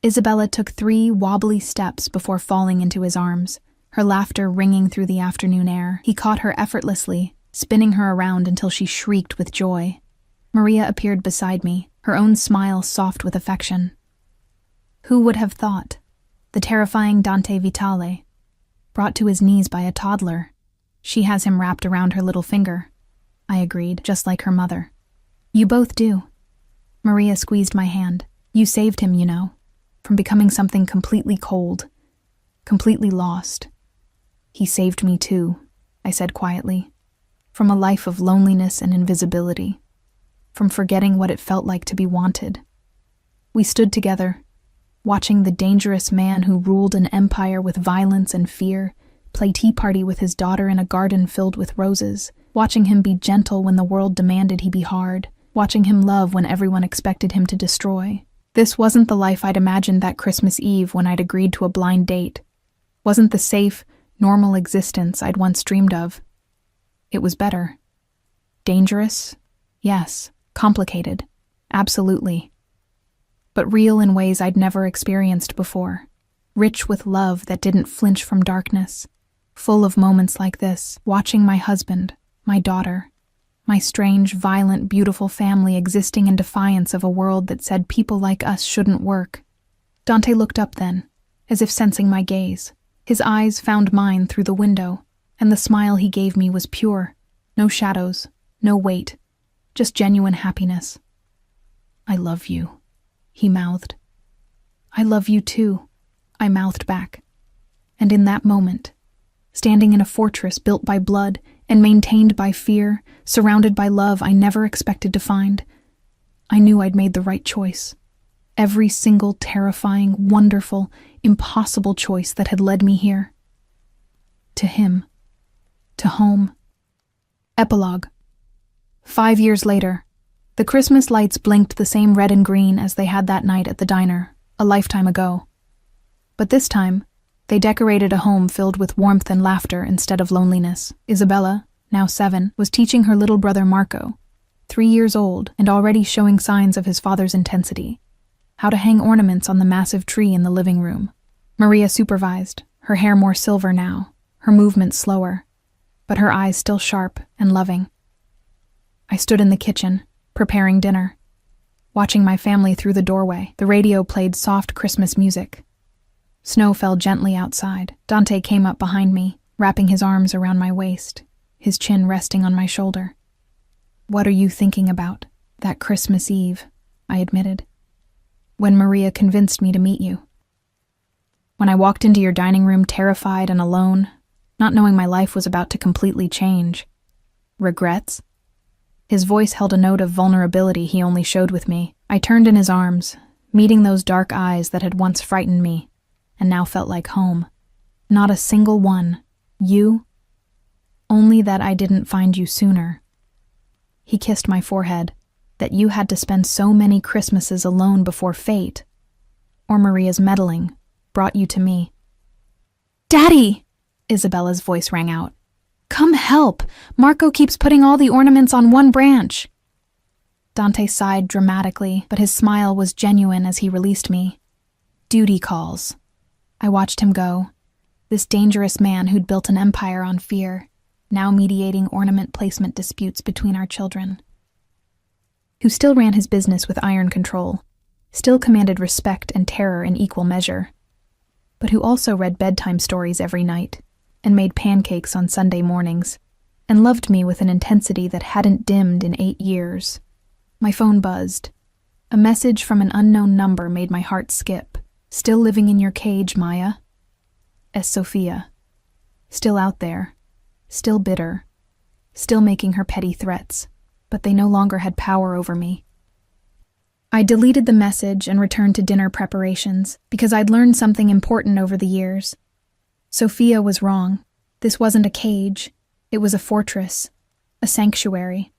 [SPEAKER 1] Isabella took 3 wobbly steps before falling into his arms, her laughter ringing through the afternoon air. He caught her effortlessly, spinning her around until she shrieked with joy. Maria appeared beside me, her own smile soft with affection. Who would have thought? The terrifying Dante Vitale, brought to his knees by a toddler. She has him wrapped around her little finger. I agreed, just like her mother. You both do. Maria squeezed my hand. You saved him, you know, from becoming something completely cold, completely lost. He saved me too, I said quietly, from a life of loneliness and invisibility, from forgetting what it felt like to be wanted. We stood together, watching the dangerous man who ruled an empire with violence and fear play tea party with his daughter in a garden filled with roses, watching him be gentle when the world demanded he be hard, watching him love when everyone expected him to destroy. This wasn't the life I'd imagined that Christmas Eve when I'd agreed to a blind date. Wasn't the safe, normal existence I'd once dreamed of. It was better. Dangerous? Yes. Complicated? Absolutely. But real in ways I'd never experienced before. Rich with love that didn't flinch from darkness. Full of moments like this, watching my husband, my daughter, my strange, violent, beautiful family existing in defiance of a world that said people like us shouldn't work. Dante looked up then, as if sensing my gaze. His eyes found mine through the window, and the smile he gave me was pure. No shadows, no weight, just genuine happiness. I love you, he mouthed. I love you too, I mouthed back. And in that moment, standing in a fortress built by blood and maintained by fear, surrounded by love I never expected to find, I knew I'd made the right choice. Every single terrifying, wonderful, impossible choice that had led me here. To him. To home. Epilogue. 5 years later, the Christmas lights blinked the same red and green as they had that night at the diner, a lifetime ago. But this time, they decorated a home filled with warmth and laughter instead of loneliness. Isabella, now 7, was teaching her little brother Marco, 3 years old and already showing signs of his father's intensity, how to hang ornaments on the massive tree in the living room. Maria supervised, her hair more silver now, her movements slower, but her eyes still sharp and loving. I stood in the kitchen, preparing dinner, watching my family through the doorway. The radio played soft Christmas music. Snow fell gently outside. Dante came up behind me, wrapping his arms around my waist, his chin resting on my shoulder. What are you thinking about, that Christmas Eve? I admitted. When Maria convinced me to meet you. When I walked into your dining room terrified and alone, not knowing my life was about to completely change. Regrets? His voice held a note of vulnerability he only showed with me. I turned in his arms, meeting those dark eyes that had once frightened me, and now felt like home. Not a single one. You? Only that I didn't find you sooner. He kissed my forehead, that you had to spend so many Christmases alone before fate, or Maria's meddling, brought you to me. Daddy! Isabella's voice rang out. Come help! Marco keeps putting all the ornaments on one branch. Dante sighed dramatically, but his smile was genuine as he released me. Duty calls. I watched him go, this dangerous man who'd built an empire on fear, now mediating ornament placement disputes between our children. Who still ran his business with iron control, still commanded respect and terror in equal measure, but who also read bedtime stories every night and made pancakes on Sunday mornings. and loved me with an intensity that hadn't dimmed in 8 years. My phone buzzed. A message from an unknown number made my heart skip. "Still living in your cage, Maya?" S. Sophia. Still out there. Still bitter. Still making her petty threats. But they no longer had power over me. I deleted the message and returned to dinner preparations because I'd learned something important over the years. Sophia was wrong. This wasn't a cage. It was a fortress. A sanctuary.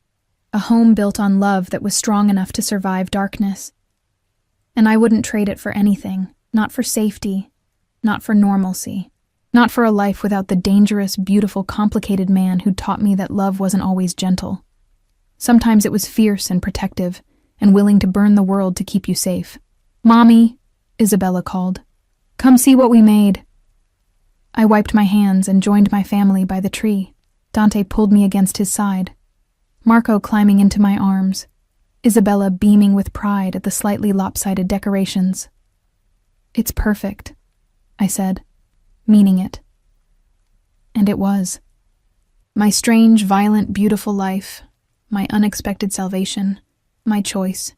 [SPEAKER 1] A home built on love that was strong enough to survive darkness. And I wouldn't trade it for anything. Not for safety. Not for normalcy. Not for a life without the dangerous, beautiful, complicated man who taught me that love wasn't always gentle. Sometimes it was fierce and protective, and willing to burn the world to keep you safe. "Mommy," Isabella called. "Come see what we made." I wiped my hands and joined my family by the tree. Dante pulled me against his side. Marco climbing into my arms. Isabella beaming with pride at the slightly lopsided decorations. "It's perfect," I said, meaning it. And it was. My strange, violent, beautiful life, my unexpected salvation, my choice.